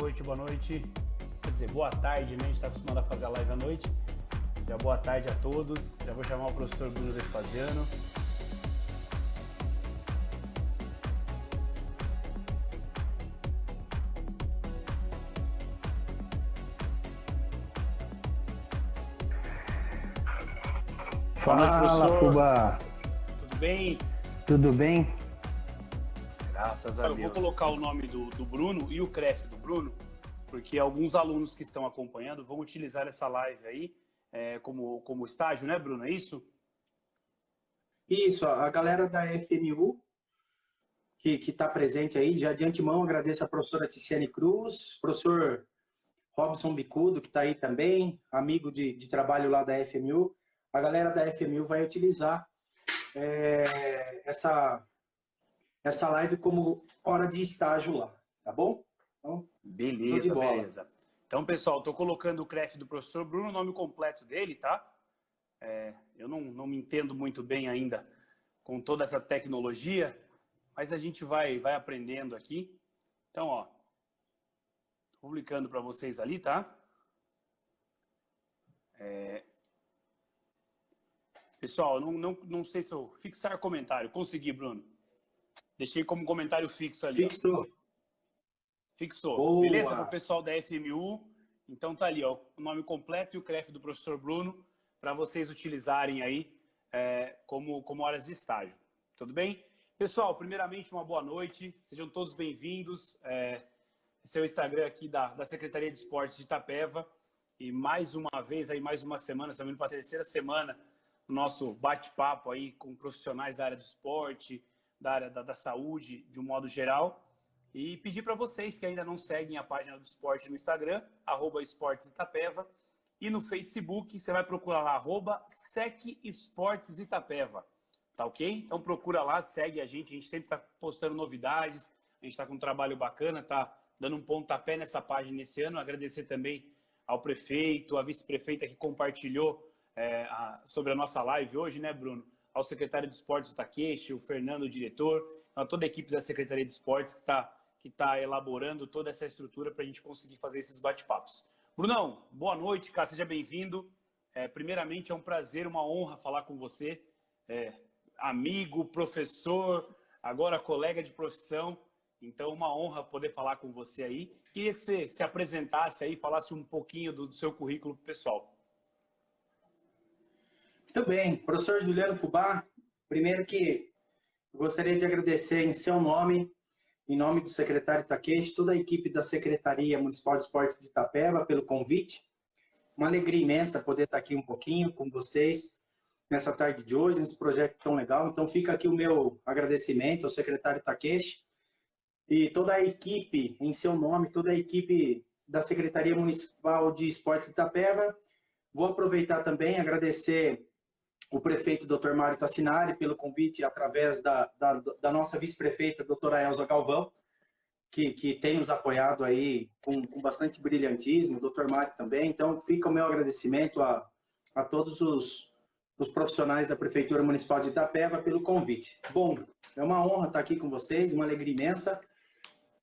noite, boa noite. Quer dizer, boa tarde, né? A gente está acostumado a fazer a live à noite. Já boa tarde a todos. Já vou chamar o professor Bruno Vespasiano. Fala, Fubá. Tudo bem? Tudo bem? Graças a Deus. Eu vou colocar o nome do Bruno e o CREF do Bruno, porque alguns alunos que estão acompanhando vão utilizar essa live aí como estágio, né, Bruno? É isso? Isso, a galera da FMU que está presente aí, já de antemão agradeço a professora Ticiane Cruz, professor Robson Bicudo, que está aí também, amigo de trabalho lá da FMU. A galera da FMU vai utilizar essa live como hora de estágio lá, tá bom? Então, beleza, beleza. Então, pessoal, estou colocando o CREF do professor Bruno, o nome completo dele, tá? Eu não me entendo muito bem ainda com toda essa tecnologia, mas a gente vai aprendendo aqui. Então, ó, publicando para vocês ali, tá? Pessoal, não sei se eu fixar comentário. Consegui, Bruno. Deixei como comentário fixo ali. Fixou. Boa. Beleza? Para o pessoal da FMU. Então tá ali, ó, o nome completo e o CREF do professor Bruno, para vocês utilizarem aí como horas de estágio. Tudo bem? Pessoal, primeiramente, uma boa noite. Sejam todos bem-vindos. Esse é o Instagram aqui da Secretaria de Esportes de Itapeva. E mais uma vez, aí mais uma semana, estamos indo para a terceira semana, o nosso bate-papo aí com profissionais da área do esporte, da área da saúde, de um modo geral. E pedir para vocês que ainda não seguem a página do esporte no Instagram, @esportesitapeva, e no Facebook você vai procurar lá, @SecEsportesItapeva, tá ok? Então procura lá, segue a gente sempre está postando novidades, a gente está com um trabalho bacana, tá dando um pontapé nessa página esse ano. Agradecer também ao prefeito, à vice-prefeita que compartilhou sobre a nossa live hoje, né, Bruno? Ao secretário de Esportes, o Takeshi, o Fernando, o diretor, a toda a equipe da Secretaria de Esportes que tá elaborando toda essa estrutura para a gente conseguir fazer esses bate-papos. Brunão, boa noite, cara, seja bem-vindo. Primeiramente, é um prazer, uma honra falar com você. Amigo, professor, agora colega de profissão. Então, uma honra poder falar com você aí. Queria que você se apresentasse aí, falasse um pouquinho do seu currículo pessoal. Muito bem. Professor Juliano Fubá, primeiro que eu gostaria de agradecer em seu nome, em nome do secretário Takeshi, toda a equipe da Secretaria Municipal de Esportes de Itapeva pelo convite. Uma alegria imensa poder estar aqui um pouquinho com vocês nessa tarde de hoje, nesse projeto tão legal. Então fica aqui o meu agradecimento ao secretário Takeshi e toda a equipe, em seu nome, toda a equipe da Secretaria Municipal de Esportes de Itapeva. Vou aproveitar também e agradecer o prefeito Dr. Mário Tassinari pelo convite através da nossa vice-prefeita, doutora Elza Galvão, que tem nos apoiado aí com bastante brilhantismo, o Dr. Mário também. Então, fica o meu agradecimento a todos os profissionais da Prefeitura Municipal de Itapeva pelo convite. Bom, é uma honra estar aqui com vocês, uma alegria imensa.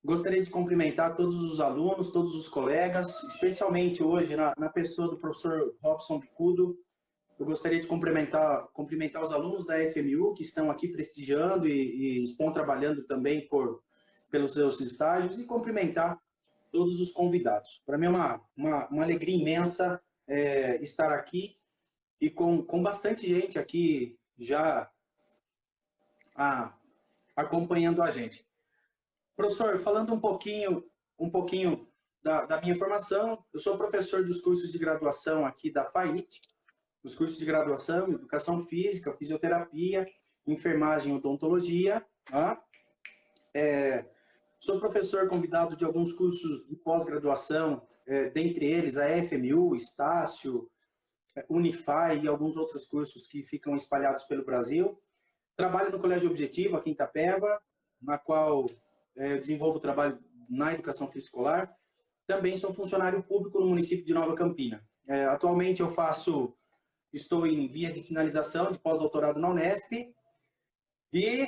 Gostaria de cumprimentar todos os alunos, todos os colegas, especialmente hoje na pessoa do professor Robson Bicudo. Eu gostaria de cumprimentar os alunos da FMU que estão aqui prestigiando e estão trabalhando também pelos seus estágios e cumprimentar todos os convidados. Para mim é uma alegria imensa estar aqui e com bastante gente aqui já acompanhando a gente. Professor, falando um pouquinho da minha formação, eu sou professor dos cursos de graduação aqui da FAIT, os cursos de graduação, Educação Física, Fisioterapia, Enfermagem e Odontologia. Sou professor convidado de alguns cursos de pós-graduação, dentre eles a FMU, Estácio, Unify e alguns outros cursos que ficam espalhados pelo Brasil. Trabalho no Colégio Objetivo, aqui em Itapeva, na qual eu desenvolvo trabalho na educação física escolar. Também sou funcionário público no município de Nova Campina. Atualmente estou em vias de finalização de pós-doutorado na Unesp e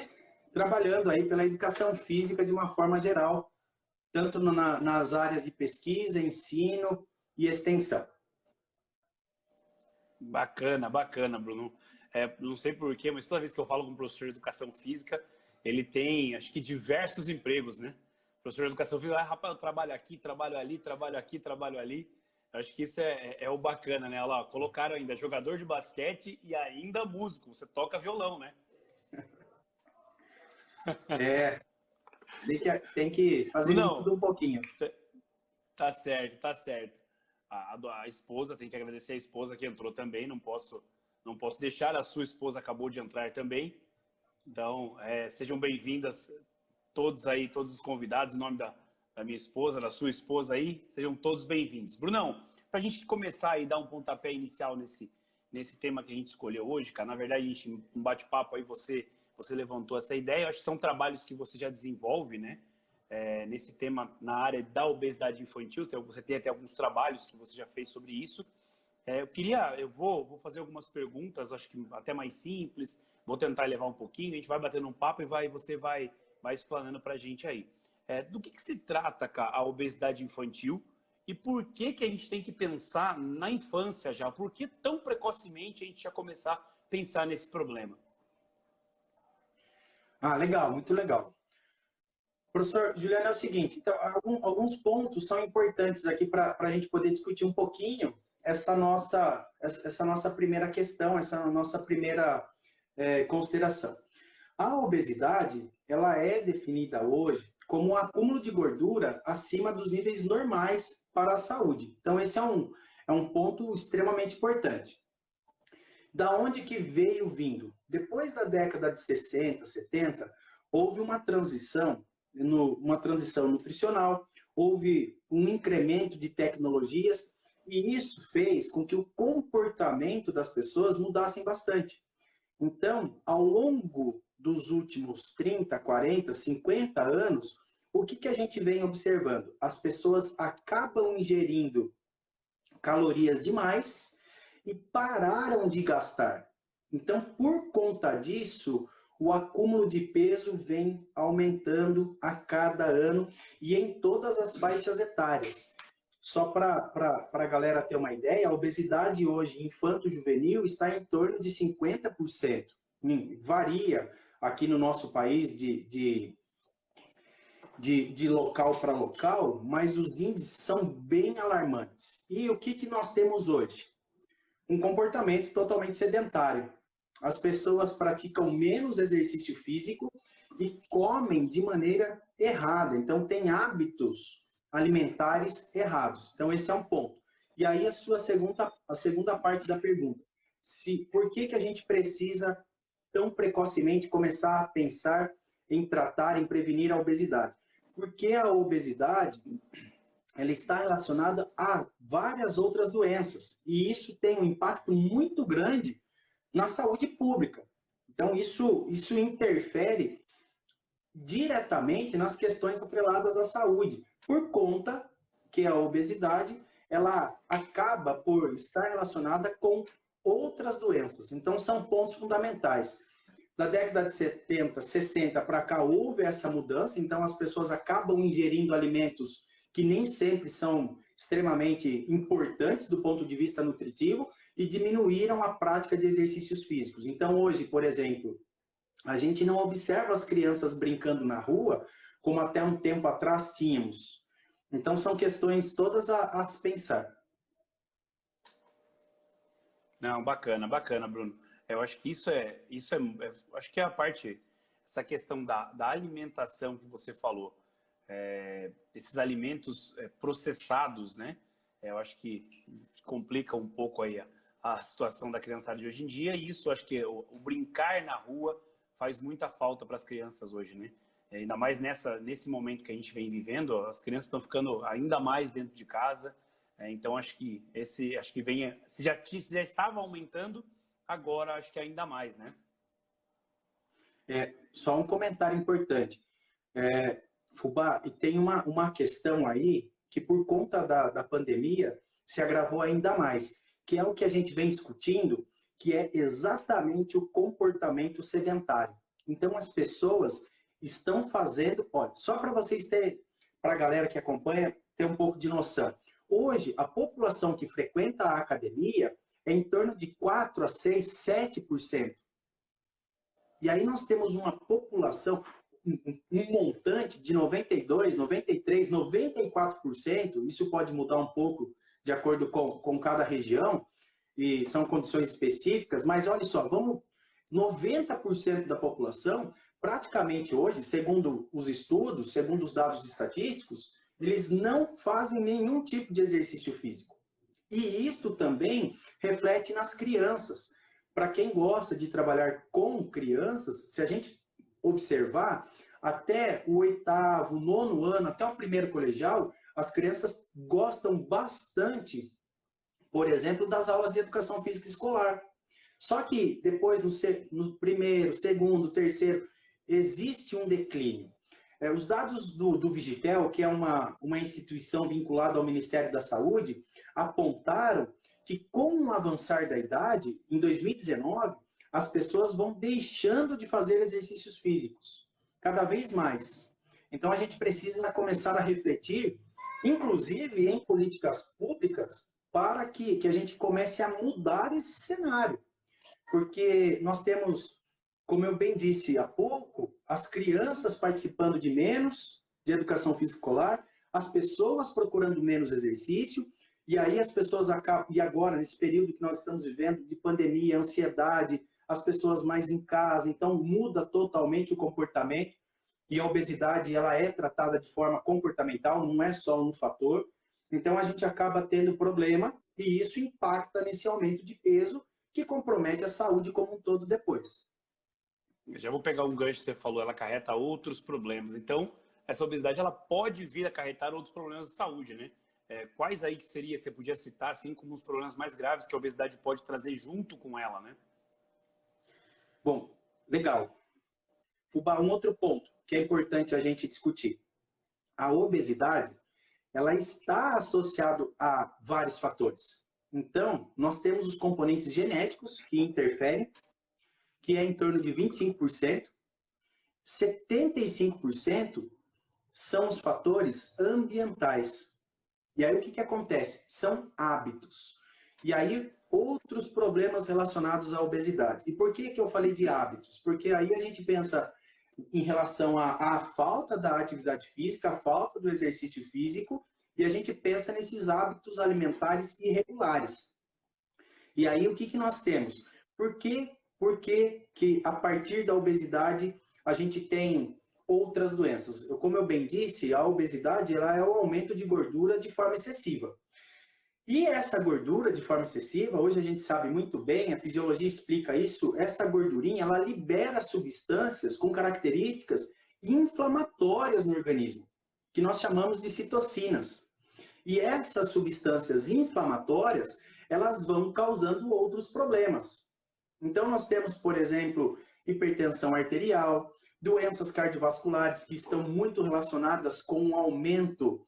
trabalhando aí pela educação física de uma forma geral, tanto nas áreas de pesquisa, ensino e extensão. Bacana, bacana, Bruno. Não sei porquê, mas toda vez que eu falo com um professor de educação física, ele tem, acho que, diversos empregos, né? Professor de educação física, rapaz, eu trabalho aqui, trabalho ali, trabalho aqui, trabalho ali. Acho que isso é o bacana, né? Olha lá, colocaram ainda jogador de basquete e ainda músico. Você toca violão, né? Tem que fazer de Não, tudo um pouquinho. tá certo, tá certo. A esposa, tem que agradecer a esposa que entrou também, não posso deixar, a sua esposa acabou de entrar também. Então, sejam bem-vindas todos aí, todos os convidados, em nome da minha esposa, da sua esposa aí, sejam todos bem-vindos. Brunão, para a gente começar e dar um pontapé inicial nesse tema que a gente escolheu hoje, cara, na verdade, a gente, um bate-papo aí, você levantou essa ideia, eu acho que são trabalhos que você já desenvolve, né? Nesse tema, na área da obesidade infantil, você tem até alguns trabalhos que você já fez sobre isso. Eu vou fazer algumas perguntas, acho que até mais simples, vou tentar levar um pouquinho, a gente vai batendo um papo e você vai explanando para a gente aí. Do que se trata, cara, a obesidade infantil e por que a gente tem que pensar na infância já? Por que tão precocemente a gente já começar a pensar nesse problema? Legal, muito legal. Professor Juliano, é o seguinte, então, alguns pontos são importantes aqui para a gente poder discutir um pouquinho essa nossa primeira questão, essa nossa primeira consideração. A obesidade, ela é definida hoje como um acúmulo de gordura acima dos níveis normais para a saúde. Então, esse é um ponto extremamente importante. Da onde que veio vindo? Depois da década de 60, 70, houve uma transição nutricional, houve um incremento de tecnologias e isso fez com que o comportamento das pessoas mudassem bastante. Então, ao longo dos últimos 30, 40, 50 anos, o que a gente vem observando? As pessoas acabam ingerindo calorias demais e pararam de gastar. Então, por conta disso, o acúmulo de peso vem aumentando a cada ano e em todas as faixas etárias. Só para a galera ter uma ideia, a obesidade hoje infanto-juvenil está em torno de 50%. Varia aqui no nosso país de local para local, mas os índices são bem alarmantes. E o que nós temos hoje? Um comportamento totalmente sedentário. As pessoas praticam menos exercício físico e comem de maneira errada. Então, tem hábitos alimentares errados. Então, esse é um ponto. E aí, a segunda parte da pergunta. Por que a gente precisa tão precocemente começar a pensar em tratar, em prevenir a obesidade? Porque a obesidade ela está relacionada a várias outras doenças. E isso tem um impacto muito grande na saúde pública. Então, isso interfere diretamente nas questões atreladas à saúde, por conta que a obesidade ela acaba por estar relacionada com outras doenças. Então, são pontos fundamentais. Da década de 70, 60 para cá, houve essa mudança, então as pessoas acabam ingerindo alimentos que nem sempre são extremamente importantes do ponto de vista nutritivo e diminuíram a prática de exercícios físicos. Então, hoje, por exemplo, a gente não observa as crianças brincando na rua como até um tempo atrás tínhamos. Então, são questões todas a se pensar. Não, bacana, Bruno. Eu acho que acho que é a parte, essa questão da alimentação que você falou, esses alimentos processados, né? Eu acho que complica um pouco aí a situação da criançada de hoje em dia, e isso acho que o brincar na rua faz muita falta para as crianças hoje, né? Ainda mais nesse momento que a gente vem vivendo, as crianças estão ficando ainda mais dentro de casa, então acho que se já estava aumentando, agora acho que ainda mais, né? Só um comentário importante. Fubá, e tem uma questão aí que por conta da pandemia se agravou ainda mais, que é o que a gente vem discutindo, que é exatamente o comportamento sedentário. Então, as pessoas estão fazendo... Olha, só para vocês para a galera que acompanha ter um pouco de noção. Hoje, a população que frequenta a academia é em torno de 4 a 6, 7%. E aí nós temos uma população, um montante de 92, 93, 94%, isso pode mudar um pouco de acordo com cada região, e são condições específicas, mas olha só, 90% da população, praticamente hoje, segundo os estudos, segundo os dados estatísticos, eles não fazem nenhum tipo de exercício físico. E isto também reflete nas crianças. Para quem gosta de trabalhar com crianças, se a gente observar, até o 8º, 9º ano, até o primeiro colegial, as crianças gostam bastante, por exemplo, das aulas de educação física escolar. Só que depois, no primeiro, segundo, terceiro, existe um declínio. Os dados do Vigitel, que é uma instituição vinculada ao Ministério da Saúde, apontaram que com o avançar da idade, em 2019, as pessoas vão deixando de fazer exercícios físicos, cada vez mais. Então a gente precisa começar a refletir, inclusive em políticas públicas, para que a gente comece a mudar esse cenário. Porque nós temos, como eu bem disse há pouco, as crianças participando de menos de educação física escolar, as pessoas procurando menos exercício, e aí as pessoas acabam, e agora, nesse período que nós estamos vivendo de pandemia, ansiedade, as pessoas mais em casa, então muda totalmente o comportamento, e a obesidade ela é tratada de forma comportamental, não é só um fator, então a gente acaba tendo problema, e isso impacta nesse aumento de peso, que compromete a saúde como um todo depois. Eu já vou pegar um gancho que você falou, ela acarreta outros problemas. Então, essa obesidade ela pode vir a acarretar outros problemas de saúde, né? Quais aí que seria, você podia citar, assim, como os problemas mais graves que a obesidade pode trazer junto com ela, né? Bom, legal. Fubá, um outro ponto que é importante a gente discutir. A obesidade, ela está associada a vários fatores. Então, nós temos os componentes genéticos que interferem, que é em torno de 25%. 75% são os fatores ambientais. E aí o que acontece? São hábitos. E aí outros problemas relacionados à obesidade. E por que eu falei de hábitos? Porque aí a gente pensa em relação à falta da atividade física, a falta do exercício físico, e a gente pensa nesses hábitos alimentares irregulares. E aí o que nós temos? Por que a partir da obesidade a gente tem outras doenças? Como eu bem disse, a obesidade ela é o aumento de gordura de forma excessiva. E essa gordura de forma excessiva, hoje a gente sabe muito bem, a fisiologia explica isso, essa gordurinha ela libera substâncias com características inflamatórias no organismo, que nós chamamos de citocinas. E essas substâncias inflamatórias, elas vão causando outros problemas. Então, nós temos, por exemplo, hipertensão arterial, doenças cardiovasculares que estão muito relacionadas com o aumento,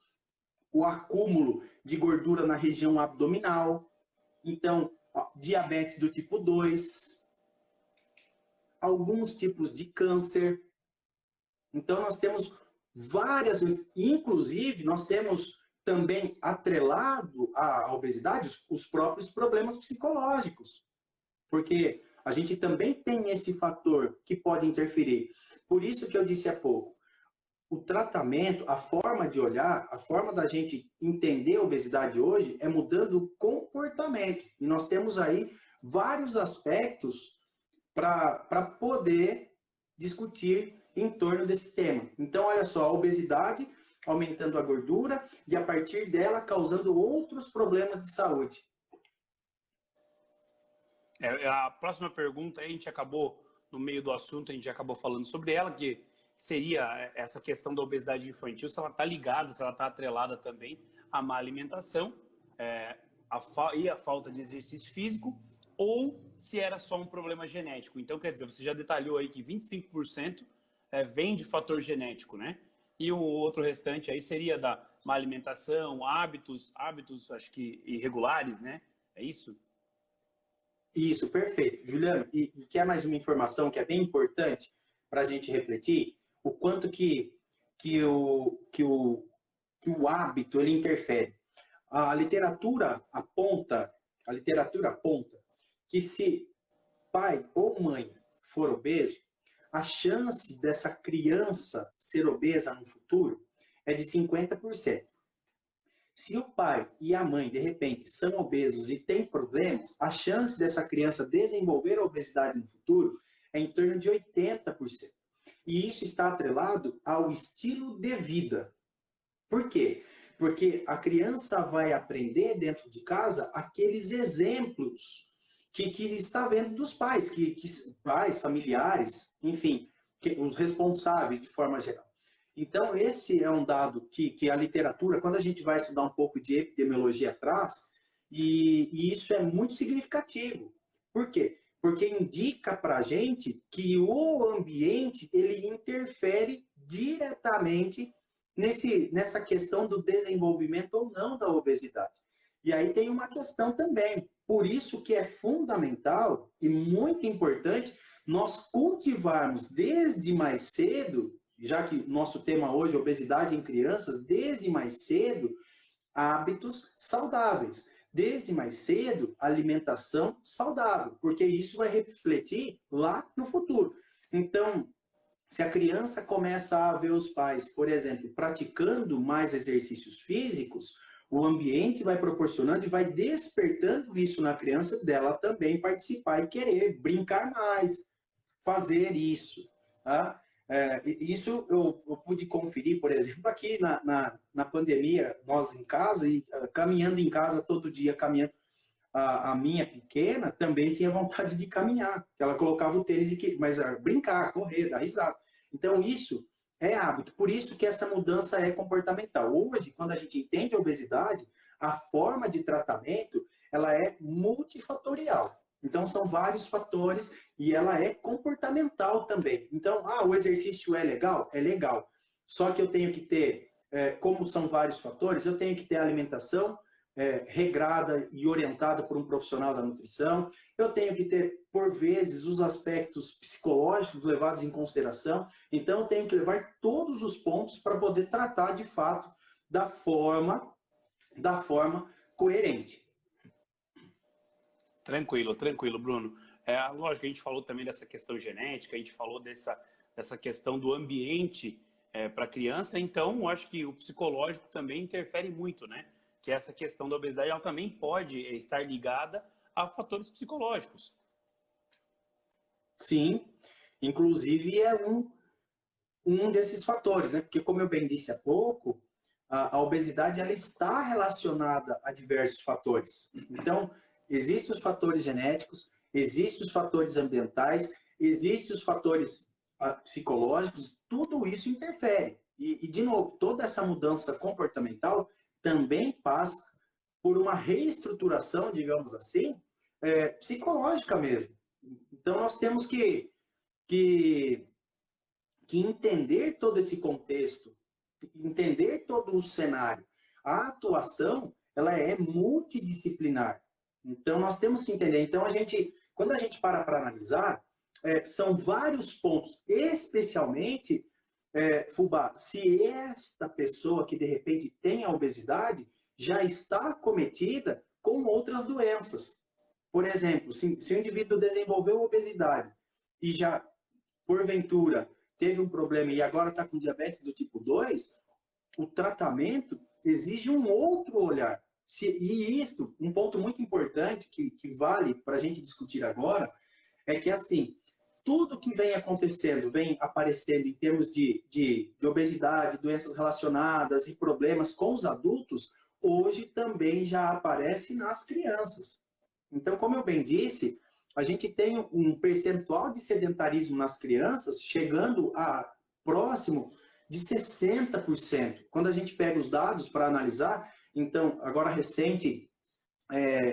o acúmulo de gordura na região abdominal. Então, diabetes do tipo 2, alguns tipos de câncer. Então, nós temos várias, inclusive, nós temos também atrelado à obesidade os próprios problemas psicológicos. Porque a gente também tem esse fator que pode interferir. Por isso que eu disse há pouco, o tratamento, a forma de olhar, a forma da gente entender a obesidade hoje é mudando o comportamento. E nós temos aí vários aspectos para poder discutir em torno desse tema. Então, olha só, a obesidade aumentando a gordura e a partir dela causando outros problemas de saúde. A próxima pergunta, a gente acabou, no meio do assunto, a gente acabou falando sobre ela, que seria essa questão da obesidade infantil, se ela está ligada, se ela está atrelada também à má alimentação e a falta de exercício físico, ou se era só um problema genético. Então, quer dizer, você já detalhou aí que 25% vem de fator genético, né? E o outro restante aí seria da má alimentação, hábitos, acho que irregulares, né? É isso? Isso, perfeito. Juliano, e quer mais uma informação que é bem importante para a gente refletir? O quanto que o hábito ele interfere. A literatura aponta que se pai ou mãe for obeso, a chance dessa criança ser obesa no futuro é de 50%. Se o pai e a mãe, de repente, são obesos e têm problemas, a chance dessa criança desenvolver a obesidade no futuro é em torno de 80%. E isso está atrelado ao estilo de vida. Por quê? Porque a criança vai aprender dentro de casa aqueles exemplos que está vendo dos pais, pais, familiares, enfim, os responsáveis de forma geral. Então, esse é um dado que a literatura, quando a gente vai estudar um pouco de epidemiologia traz, e isso é muito significativo. Por quê? Porque indica para a gente que o ambiente ele interfere diretamente nessa questão do desenvolvimento ou não da obesidade. E aí tem uma questão também. Por isso que é fundamental e muito importante nós cultivarmos desde mais cedo, já que nosso tema hoje é obesidade em crianças, desde mais cedo, hábitos saudáveis. Desde mais cedo, alimentação saudável, porque isso vai refletir lá no futuro. Então, se a criança começa a ver os pais, por exemplo, praticando mais exercícios físicos, o ambiente vai proporcionando e vai despertando isso na criança dela também participar e querer brincar mais, fazer isso. Tá? Isso eu pude conferir, por exemplo, aqui na pandemia, nós em casa, e caminhando em casa todo dia, caminhando. A minha pequena também tinha vontade de caminhar. Ela colocava o tênis, mas brincar, correr, dar risada. Então, isso é hábito. Por isso que essa mudança é comportamental. Hoje, quando a gente entende a obesidade, a forma de tratamento ela é multifatorial. Então, são vários fatores e ela é comportamental também. Então, o exercício é legal? É legal. Só que eu tenho que ter, como são vários fatores, eu tenho que ter alimentação regrada e orientada por um profissional da nutrição. Eu tenho que ter, por vezes, os aspectos psicológicos levados em consideração. Então, eu tenho que levar todos os pontos para poder tratar, de fato, da forma coerente. Tranquilo, Bruno. Lógico, a gente falou também dessa questão genética, a gente falou dessa questão do ambiente para a criança, então eu acho que o psicológico também interfere muito, né? Que essa questão da obesidade ela também pode estar ligada a fatores psicológicos. Sim, inclusive é um desses fatores, né? Porque como eu bem disse há pouco, a obesidade ela está relacionada a diversos fatores. Então, existem os fatores genéticos, existem os fatores ambientais, existem os fatores psicológicos, tudo isso interfere. E, de novo, toda essa mudança comportamental também passa por uma reestruturação, digamos assim, psicológica mesmo. Então, nós temos que entender todo esse contexto, entender todo o cenário. A atuação, ela é multidisciplinar. Então, nós temos que entender. Então, quando a gente para analisar, são vários pontos, especialmente, Fubá, se esta pessoa que, de repente, tem a obesidade, já está acometida com outras doenças. Por exemplo, se o indivíduo desenvolveu obesidade e já, porventura, teve um problema e agora está com diabetes do tipo 2, o tratamento exige um outro olhar. E isso, um ponto muito importante que vale para a gente discutir agora, é que, assim, tudo que vem acontecendo, vem aparecendo em termos de obesidade, doenças relacionadas e problemas com os adultos, hoje também já aparece nas crianças. Então, como eu bem disse, a gente tem um percentual de sedentarismo nas crianças chegando a próximo de 60%. Quando a gente pega os dados para analisar, então, agora recente,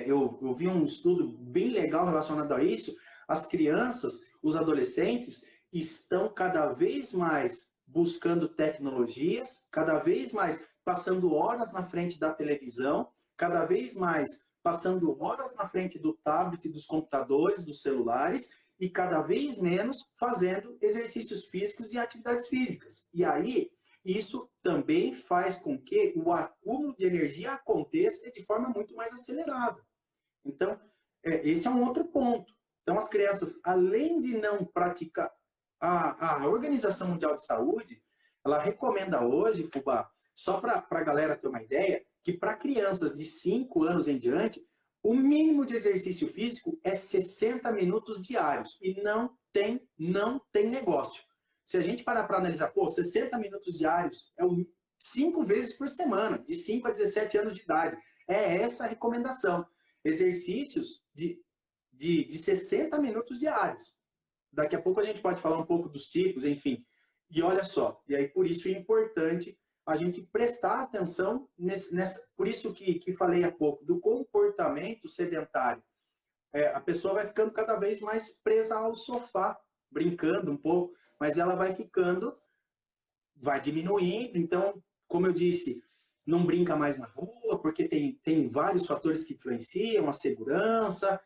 eu vi um estudo bem legal relacionado a isso, as crianças, os adolescentes estão cada vez mais buscando tecnologias, cada vez mais passando horas na frente da televisão, cada vez mais passando horas na frente do tablet, dos computadores, dos celulares e cada vez menos fazendo exercícios físicos e atividades físicas. E aí, isso também faz com que o acúmulo de energia aconteça de forma muito mais acelerada. Então, esse é um outro ponto. Então, as crianças, além de não praticar a Organização Mundial de Saúde, ela recomenda hoje, Fubá, só para a galera ter uma ideia, que para crianças de 5 anos em diante, o mínimo de exercício físico é 60 minutos diários e não tem negócio. Se a gente parar para analisar, 60 minutos diários é 5 vezes por semana, de 5 a 17 anos de idade. É essa a recomendação. Exercícios de 60 minutos diários. Daqui a pouco a gente pode falar um pouco dos tipos, enfim. E olha só, e aí por isso é importante a gente prestar atenção por isso que falei há pouco, do comportamento sedentário. A pessoa vai ficando cada vez mais presa ao sofá, brincando um pouco, mas ela vai diminuindo. Então, como eu disse, não brinca mais na rua, porque tem vários fatores que influenciam, a segurança.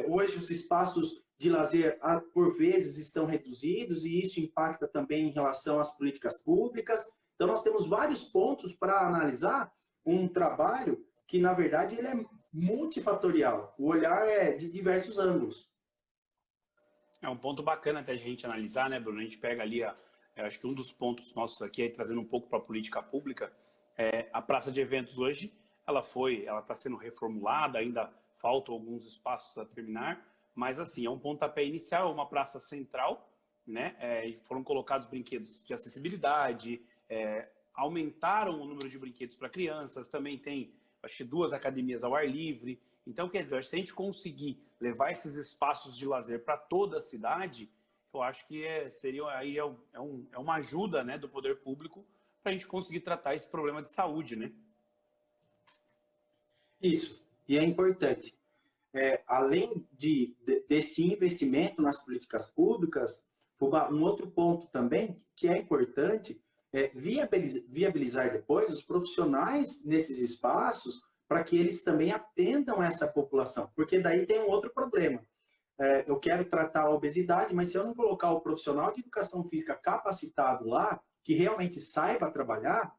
Hoje os espaços de lazer, por vezes, estão reduzidos, e isso impacta também em relação às políticas públicas. Então, nós temos vários pontos para analisar um trabalho que, na verdade, ele é multifatorial. O olhar é de diversos ângulos. É um ponto bacana até a gente analisar, né, Bruno? A gente pega ali, eu acho que um dos pontos nossos aqui, aí, trazendo um pouco para a política pública, a praça de eventos hoje, ela está sendo reformulada, ainda faltam alguns espaços a terminar, mas assim, é um pontapé inicial, uma praça central, né? Foram colocados brinquedos de acessibilidade, aumentaram o número de brinquedos para crianças, também tem, acho que 2 academias ao ar livre. Então, quer dizer, se a gente conseguir levar esses espaços de lazer para toda a cidade, eu acho que é uma ajuda, né, do poder público para a gente conseguir tratar esse problema de saúde, né? Isso, e é importante. Além deste investimento nas políticas públicas, um outro ponto também que é importante é viabilizar depois os profissionais nesses espaços para que eles também atendam essa população, porque daí tem um outro problema. Eu quero tratar a obesidade, mas se eu não colocar o profissional de educação física capacitado lá, que realmente saiba trabalhar,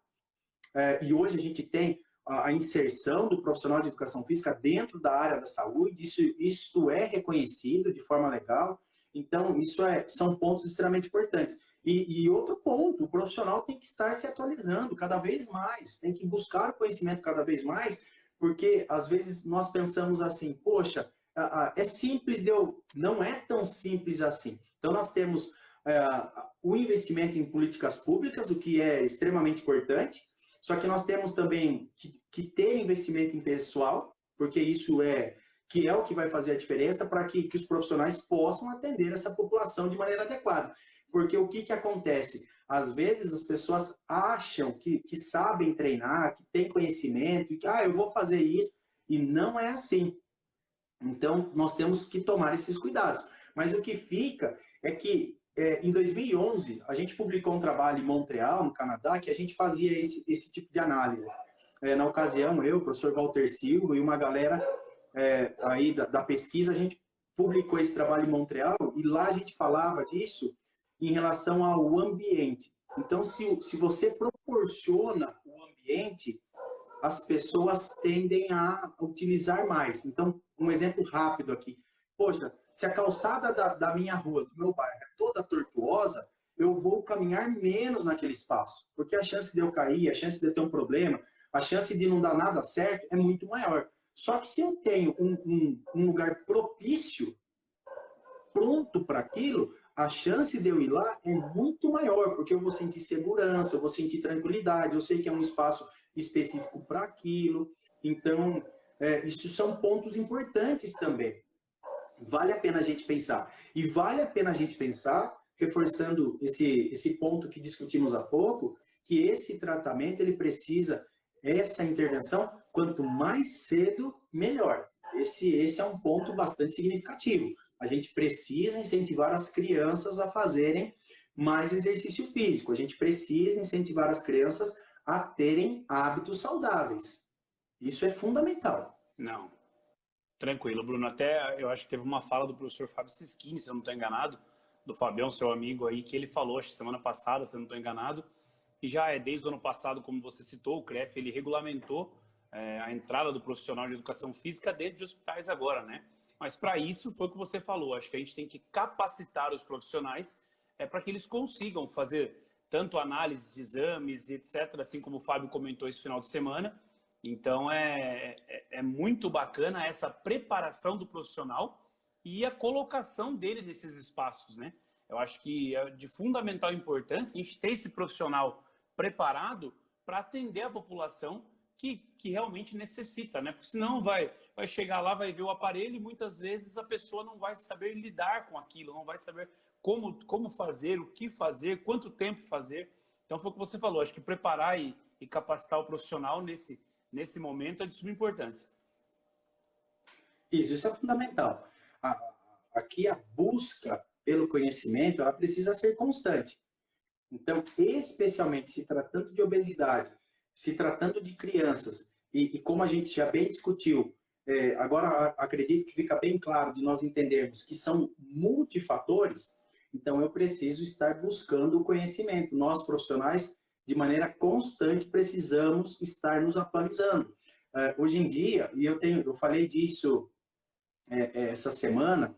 e hoje a gente tem a inserção do profissional de educação física dentro da área da saúde, isso é reconhecido de forma legal, então isso são pontos extremamente importantes. E outro ponto, o profissional tem que estar se atualizando cada vez mais, tem que buscar o conhecimento cada vez mais, porque às vezes nós pensamos assim, poxa, é simples Não é tão simples assim. Então nós temos o investimento em políticas públicas, o que é extremamente importante, só que nós temos também que ter investimento em pessoal, porque isso que é o que vai fazer a diferença para que os profissionais possam atender essa população de maneira adequada. Porque o que acontece? Às vezes as pessoas acham que sabem treinar, que têm conhecimento, e que eu vou fazer isso, e não é assim. Então, nós temos que tomar esses cuidados. Mas o que fica é que, em 2011, a gente publicou um trabalho em Montreal, no Canadá, que a gente fazia esse tipo de análise. Na ocasião, eu, o professor Walter Silva e uma galera aí da pesquisa, a gente publicou esse trabalho em Montreal, e lá a gente falava disso em relação ao ambiente. Então, se você proporciona o ambiente, as pessoas tendem a utilizar mais. Então, um exemplo rápido aqui. Poxa, se a calçada da minha rua, do meu bairro, é toda tortuosa, eu vou caminhar menos naquele espaço, porque a chance de eu cair, a chance de eu ter um problema, a chance de não dar nada certo é muito maior. Só que se eu tenho um lugar propício, pronto para aquilo, a chance de eu ir lá é muito maior, porque eu vou sentir segurança, eu vou sentir tranquilidade, eu sei que é um espaço específico para aquilo. Então, isso são pontos importantes também. Vale a pena a gente pensar. E vale a pena a gente pensar, reforçando esse ponto que discutimos há pouco, que esse tratamento, ele precisa, essa intervenção, quanto mais cedo, melhor. Esse é um ponto bastante significativo. A gente precisa incentivar as crianças a fazerem mais exercício físico. A gente precisa incentivar as crianças a terem hábitos saudáveis. Isso é fundamental. Não. Tranquilo, Bruno. Até eu acho que teve uma fala do professor Fábio Sischini, se eu não estou enganado, do Fabião, seu amigo aí, que ele falou, acho que semana passada, se eu não estou enganado, e já é desde o ano passado, como você citou, o CREF, ele regulamentou a entrada do profissional de educação física dentro de hospitais agora, né? Mas para isso foi o que você falou, acho que a gente tem que capacitar os profissionais para que eles consigam fazer tanto análise de exames, etc., assim como o Fábio comentou esse final de semana. Então é muito bacana essa preparação do profissional e a colocação dele nesses espaços, né? Eu acho que é de fundamental importância a gente ter esse profissional preparado para atender a população que realmente necessita, né? Porque senão vai chegar lá, vai ver o aparelho e muitas vezes a pessoa não vai saber lidar com aquilo, não vai saber como fazer, o que fazer, quanto tempo fazer. Então foi o que você falou, acho que preparar e capacitar o profissional nesse momento é de suma importância. Isso é fundamental. Aqui a busca pelo conhecimento, ela precisa ser constante. Então, especialmente se tratando de obesidade, se tratando de crianças, e como a gente já bem discutiu, agora acredito que fica bem claro de nós entendermos que são multifatores, então eu preciso estar buscando o conhecimento. Nós, profissionais, de maneira constante, precisamos estar nos atualizando. Hoje em dia, e eu falei disso essa semana,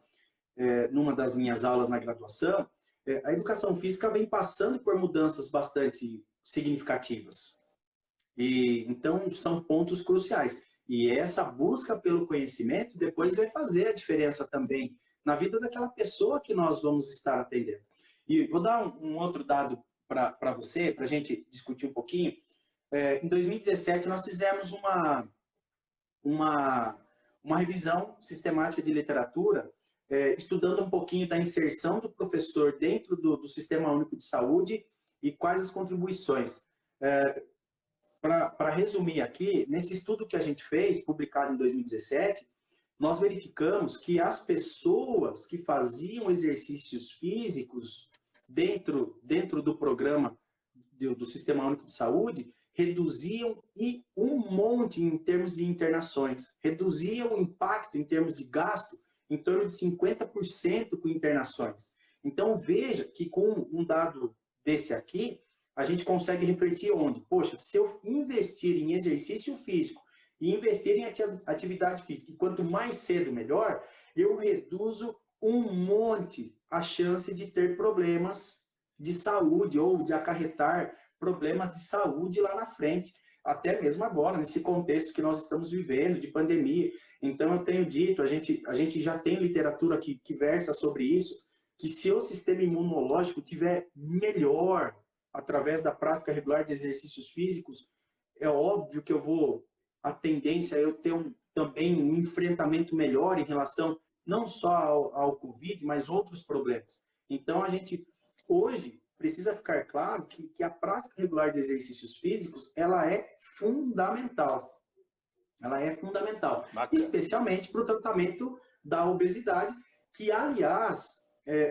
numa das minhas aulas na graduação, a educação física vem passando por mudanças bastante significativas. E então são pontos cruciais. E essa busca pelo conhecimento depois vai fazer a diferença também na vida daquela pessoa que nós vamos estar atendendo. E vou dar um outro dado para você, para a gente discutir um pouquinho. Em 2017 nós fizemos uma revisão sistemática de literatura, estudando um pouquinho da inserção do professor dentro do Sistema Único de Saúde e quais as contribuições. Para resumir aqui, nesse estudo que a gente fez, publicado em 2017, nós verificamos que as pessoas que faziam exercícios físicos dentro do programa do Sistema Único de Saúde reduziam um monte em termos de internações, reduziam o impacto em termos de gasto em torno de 50% com internações. Então, veja que com um dado desse aqui, a gente consegue refletir onde? Poxa, se eu investir em exercício físico e investir em atividade física, e quanto mais cedo, melhor, eu reduzo um monte a chance de ter problemas de saúde ou de acarretar problemas de saúde lá na frente, até mesmo agora, nesse contexto que nós estamos vivendo, de pandemia. Então, eu tenho dito, a gente já tem literatura que versa sobre isso, que se o sistema imunológico tiver melhor através da prática regular de exercícios físicos, é óbvio que a tendência é eu ter também um enfrentamento melhor em relação não só ao Covid, mas outros problemas. Então, a gente, hoje, precisa ficar claro que a prática regular de exercícios físicos, ela é fundamental. Ela é fundamental. Bacana. Especialmente para o tratamento da obesidade, que, aliás,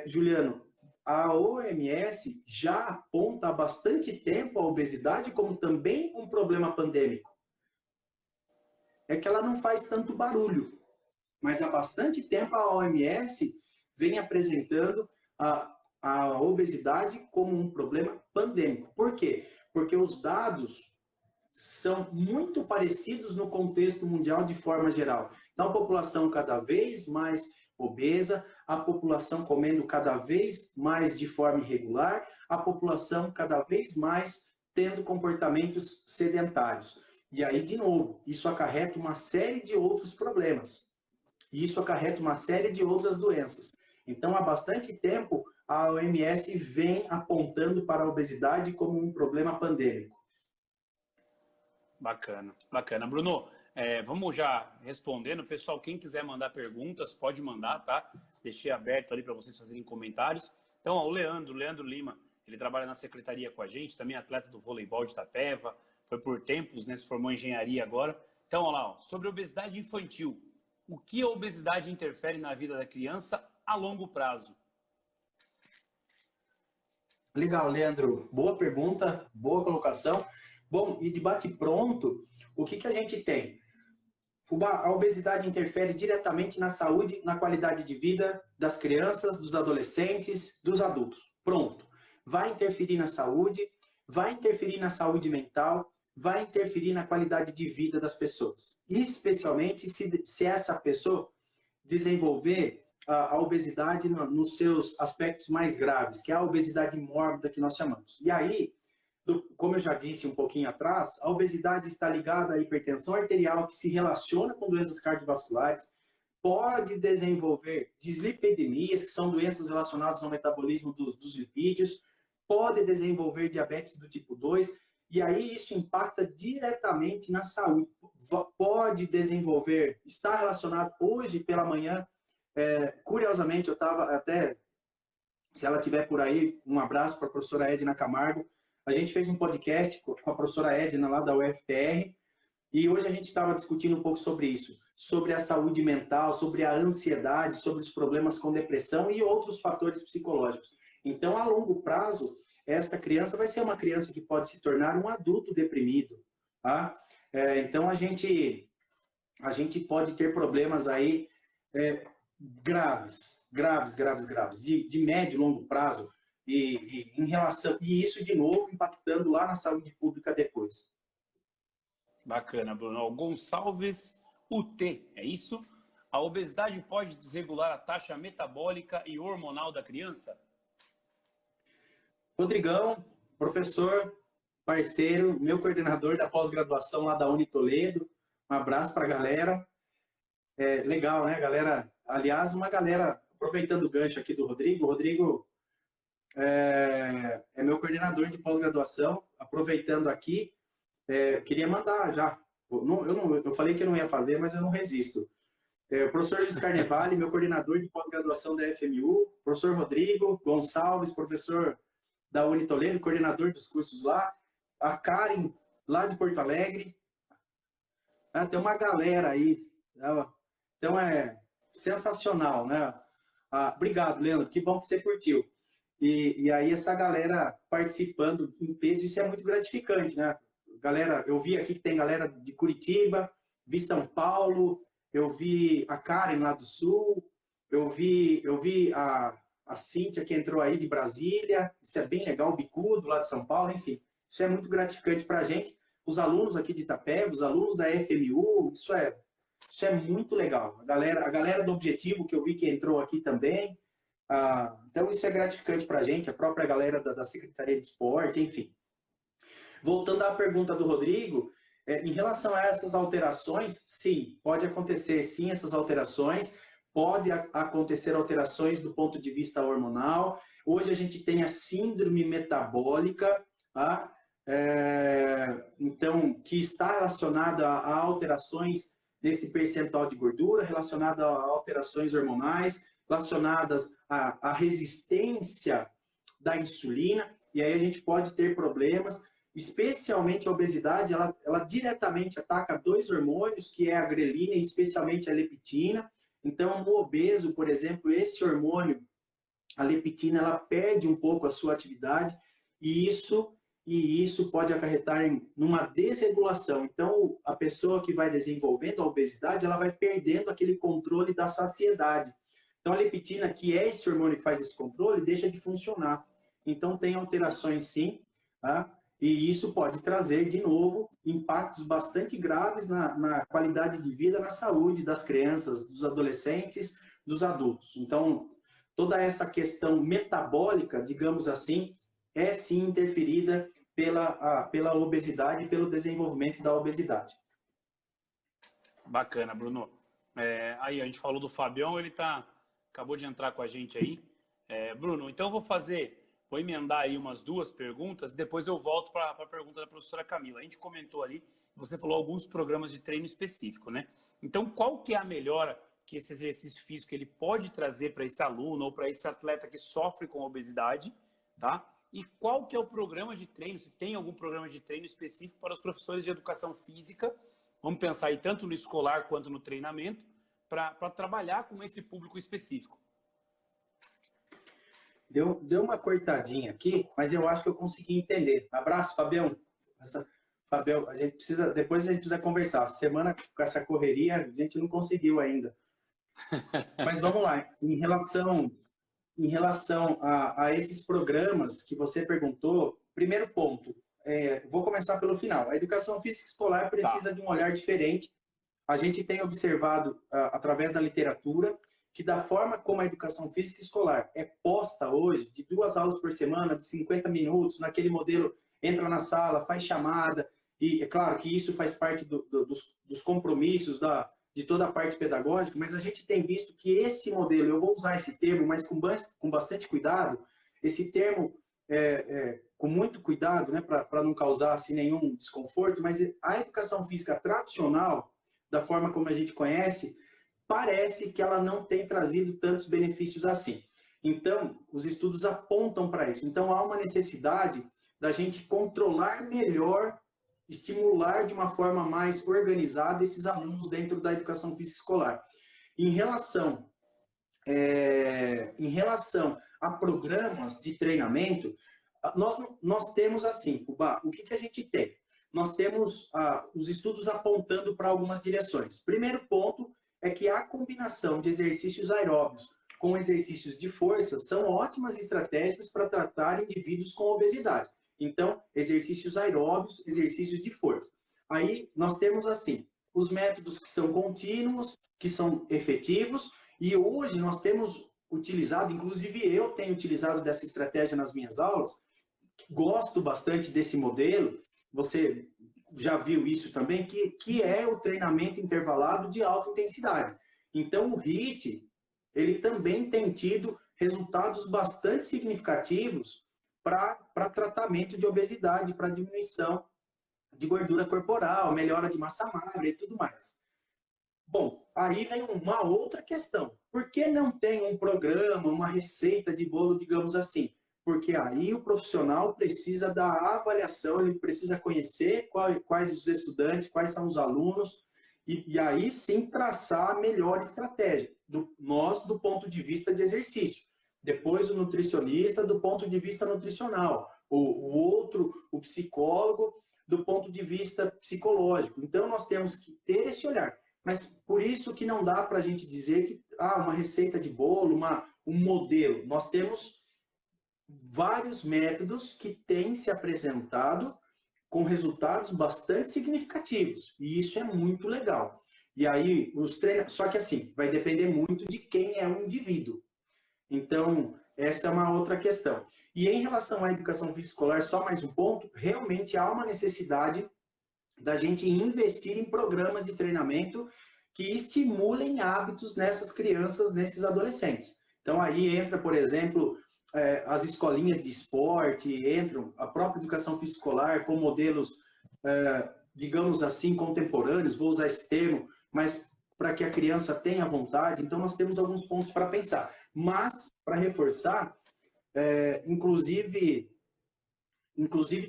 Juliano, a OMS já aponta há bastante tempo a obesidade como também um problema pandêmico. É que ela não faz tanto barulho, mas há bastante tempo a OMS vem apresentando a obesidade como um problema pandêmico. Por quê? Porque os dados são muito parecidos no contexto mundial de forma geral. Então, a população cada vez mais obesa, a população comendo cada vez mais de forma irregular, a população cada vez mais tendo comportamentos sedentários. E aí, de novo, isso acarreta uma série de outros problemas. E isso acarreta uma série de outras doenças. Então, há bastante tempo, a OMS vem apontando para a obesidade como um problema pandêmico. Bacana, bacana. Bruno, vamos já respondendo. Pessoal, quem quiser mandar perguntas, pode mandar, tá? Deixei aberto ali para vocês fazerem comentários. Então, ó, o Leandro Lima, ele trabalha na secretaria com a gente, também atleta do voleibol de Itapeva, foi por tempos, né? Se formou em engenharia agora. Então, olha lá, ó, sobre obesidade infantil. O que a obesidade interfere na vida da criança a longo prazo? Legal, Leandro. Boa pergunta, boa colocação. Bom, e de bate-pronto, o que a gente tem? Fubá, a obesidade interfere diretamente na saúde, na qualidade de vida das crianças, dos adolescentes, dos adultos. Pronto. Vai interferir na saúde, vai interferir na saúde mental, vai interferir na qualidade de vida das pessoas. Especialmente se essa pessoa desenvolver a obesidade nos seus aspectos mais graves, que é a obesidade mórbida que nós chamamos. E aí, como eu já disse um pouquinho atrás, a obesidade está ligada à hipertensão arterial, que se relaciona com doenças cardiovasculares, pode desenvolver dislipidemias, que são doenças relacionadas ao metabolismo dos lipídios, pode desenvolver diabetes do tipo 2, e aí isso impacta diretamente na saúde. Pode desenvolver, está relacionado hoje pela manhã, curiosamente, eu estava até, se ela estiver por aí, um abraço para a professora Edna Camargo, a gente fez um podcast com a professora Edna lá da UFPR, e hoje a gente estava discutindo um pouco sobre isso, sobre a saúde mental, sobre a ansiedade, sobre os problemas com depressão e outros fatores psicológicos. Então, a longo prazo, esta criança vai ser uma criança que pode se tornar um adulto deprimido, tá? Então, a gente pode ter problemas aí graves, de médio e longo prazo, e isso, de novo, impactando lá na saúde pública depois. Bacana, Bruno. Gonçalves UT, é isso? A obesidade pode desregular a taxa metabólica e hormonal da criança? Rodrigão, professor, parceiro, meu coordenador da pós-graduação lá da Unitoledo. Um abraço para a galera. Legal, né, galera? Aliás, uma galera, aproveitando o gancho aqui do Rodrigo, o Rodrigo é meu coordenador de pós-graduação. Aproveitando aqui, queria mandar já. Eu falei que eu não ia fazer, mas eu não resisto. O professor Luiz Carnevale, meu coordenador de pós-graduação da FMU, professor Rodrigo Gonçalves, professor da Unitoledo, coordenador dos cursos lá, a Karen, lá de Porto Alegre. Tem uma galera aí. Então, é sensacional, né? Obrigado, Leandro, que bom que você curtiu. E aí, essa galera participando em peso, isso é muito gratificante, né? Galera, eu vi aqui que tem galera de Curitiba, vi São Paulo, eu vi a Karen lá do Sul, eu vi a Cíntia que entrou aí de Brasília, isso é bem legal, o Bicudo lá de São Paulo, enfim, isso é muito gratificante para a gente. Os alunos aqui de Itapeva, os alunos da FMU, isso é muito legal. A galera do Objetivo, que eu vi que entrou aqui também, então isso é gratificante para a gente, a própria galera da Secretaria de Esporte, enfim. Voltando à pergunta do Rodrigo, em relação a essas alterações, sim, pode acontecer sim essas alterações, pode acontecer alterações do ponto de vista hormonal. Hoje a gente tem a síndrome metabólica, tá? Então, que está relacionada a alterações nesse percentual de gordura, relacionada a alterações hormonais, relacionadas à resistência da insulina, e aí a gente pode ter problemas. Especialmente a obesidade, ela diretamente ataca dois hormônios, que é a grelina e especialmente a leptina. Então, no obeso, por exemplo, esse hormônio, a leptina, ela perde um pouco a sua atividade e isso pode acarretar numa desregulação. Então, a pessoa que vai desenvolvendo a obesidade, ela vai perdendo aquele controle da saciedade. Então, a leptina, que é esse hormônio que faz esse controle, deixa de funcionar. Então, tem alterações sim, tá? E isso pode trazer, de novo, impactos bastante graves na qualidade de vida, na saúde das crianças, dos adolescentes, dos adultos. Então, toda essa questão metabólica, digamos assim, é sim interferida pela obesidade e pelo desenvolvimento da obesidade. Bacana, Bruno. Aí, a gente falou do Fabião, ele acabou de entrar com a gente aí. Bruno, então eu vou emendar aí umas duas perguntas, depois eu volto para a pergunta da professora Camila. A gente comentou ali, você falou alguns programas de treino específico, né? Então, qual que é a melhora que esse exercício físico ele pode trazer para esse aluno ou para esse atleta que sofre com obesidade, tá? E qual que é o programa de treino, se tem algum programa de treino específico para os professores de educação física, vamos pensar aí tanto no escolar quanto no treinamento, para trabalhar com esse público específico. Deu uma cortadinha aqui, mas eu acho que eu consegui entender. Abraço, Fabião. Fabião, depois a gente precisa conversar. Semana com essa correria, a gente não conseguiu ainda. Mas vamos lá. Em relação a esses programas que você perguntou, primeiro ponto, vou começar pelo final. A educação física escolar precisa de um olhar diferente. A gente tem observado, através da literatura, que da forma como a educação física escolar é posta hoje, de 2 aulas por semana, de 50 minutos, naquele modelo, entra na sala, faz chamada, e é claro que isso faz parte dos compromissos de toda a parte pedagógica, mas a gente tem visto que esse modelo, eu vou usar esse termo, mas com bastante cuidado, esse termo com muito cuidado, né, para não causar assim, nenhum desconforto, mas a educação física tradicional, da forma como a gente conhece, parece que ela não tem trazido tantos benefícios assim. Então, os estudos apontam para isso. Então, há uma necessidade da gente controlar melhor, estimular de uma forma mais organizada esses alunos dentro da educação física escolar. Em relação a programas de treinamento, nós temos assim, Fubá, o que a gente tem? Nós temos os estudos apontando para algumas direções. Primeiro ponto é que a combinação de exercícios aeróbios com exercícios de força são ótimas estratégias para tratar indivíduos com obesidade. Então, exercícios aeróbios, exercícios de força. Aí, nós temos assim, os métodos que são contínuos, que são efetivos, e hoje nós temos utilizado, inclusive eu tenho utilizado dessa estratégia nas minhas aulas, gosto bastante desse modelo, você já viu isso também, que é o treinamento intervalado de alta intensidade. Então, o HIIT, ele também tem tido resultados bastante significativos para tratamento de obesidade, para diminuição de gordura corporal, melhora de massa magra e tudo mais. Bom, aí vem uma outra questão. Por que não tem um programa, uma receita de bolo, digamos assim? Porque aí o profissional precisa da avaliação, ele precisa conhecer quais os estudantes, quais são os alunos, e aí sim traçar a melhor estratégia. Nós, do ponto de vista de exercício. Depois o nutricionista, do ponto de vista nutricional. O outro, o psicólogo, do ponto de vista psicológico. Então, nós temos que ter esse olhar. Mas por isso que não dá para a gente dizer que uma receita de bolo, um modelo. Nós temos vários métodos que têm se apresentado com resultados bastante significativos. E isso é muito legal. E aí, só que assim, vai depender muito de quem é o indivíduo. Então, essa é uma outra questão. E em relação à educação física escolar, só mais um ponto, realmente há uma necessidade da gente investir em programas de treinamento que estimulem hábitos nessas crianças, nesses adolescentes. Então, aí entra, por exemplo, as escolinhas de esporte, entram a própria educação física escolar com modelos, digamos assim, contemporâneos, vou usar esse termo, mas para que a criança tenha vontade. Então, nós temos alguns pontos para pensar. Mas, para reforçar, inclusive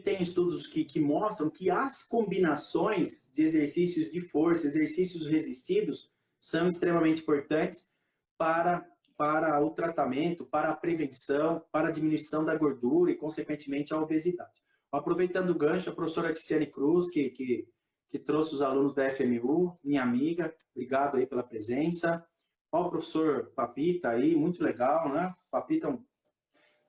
tem estudos que mostram que as combinações de exercícios de força, exercícios resistidos, são extremamente importantes para o tratamento, para a prevenção, para a diminuição da gordura e, consequentemente, a obesidade. Aproveitando o gancho, a professora Ticiane Cruz, que trouxe os alunos da FMU, minha amiga, obrigado aí pela presença. Ó, o professor Papita aí, muito legal, né? Papita,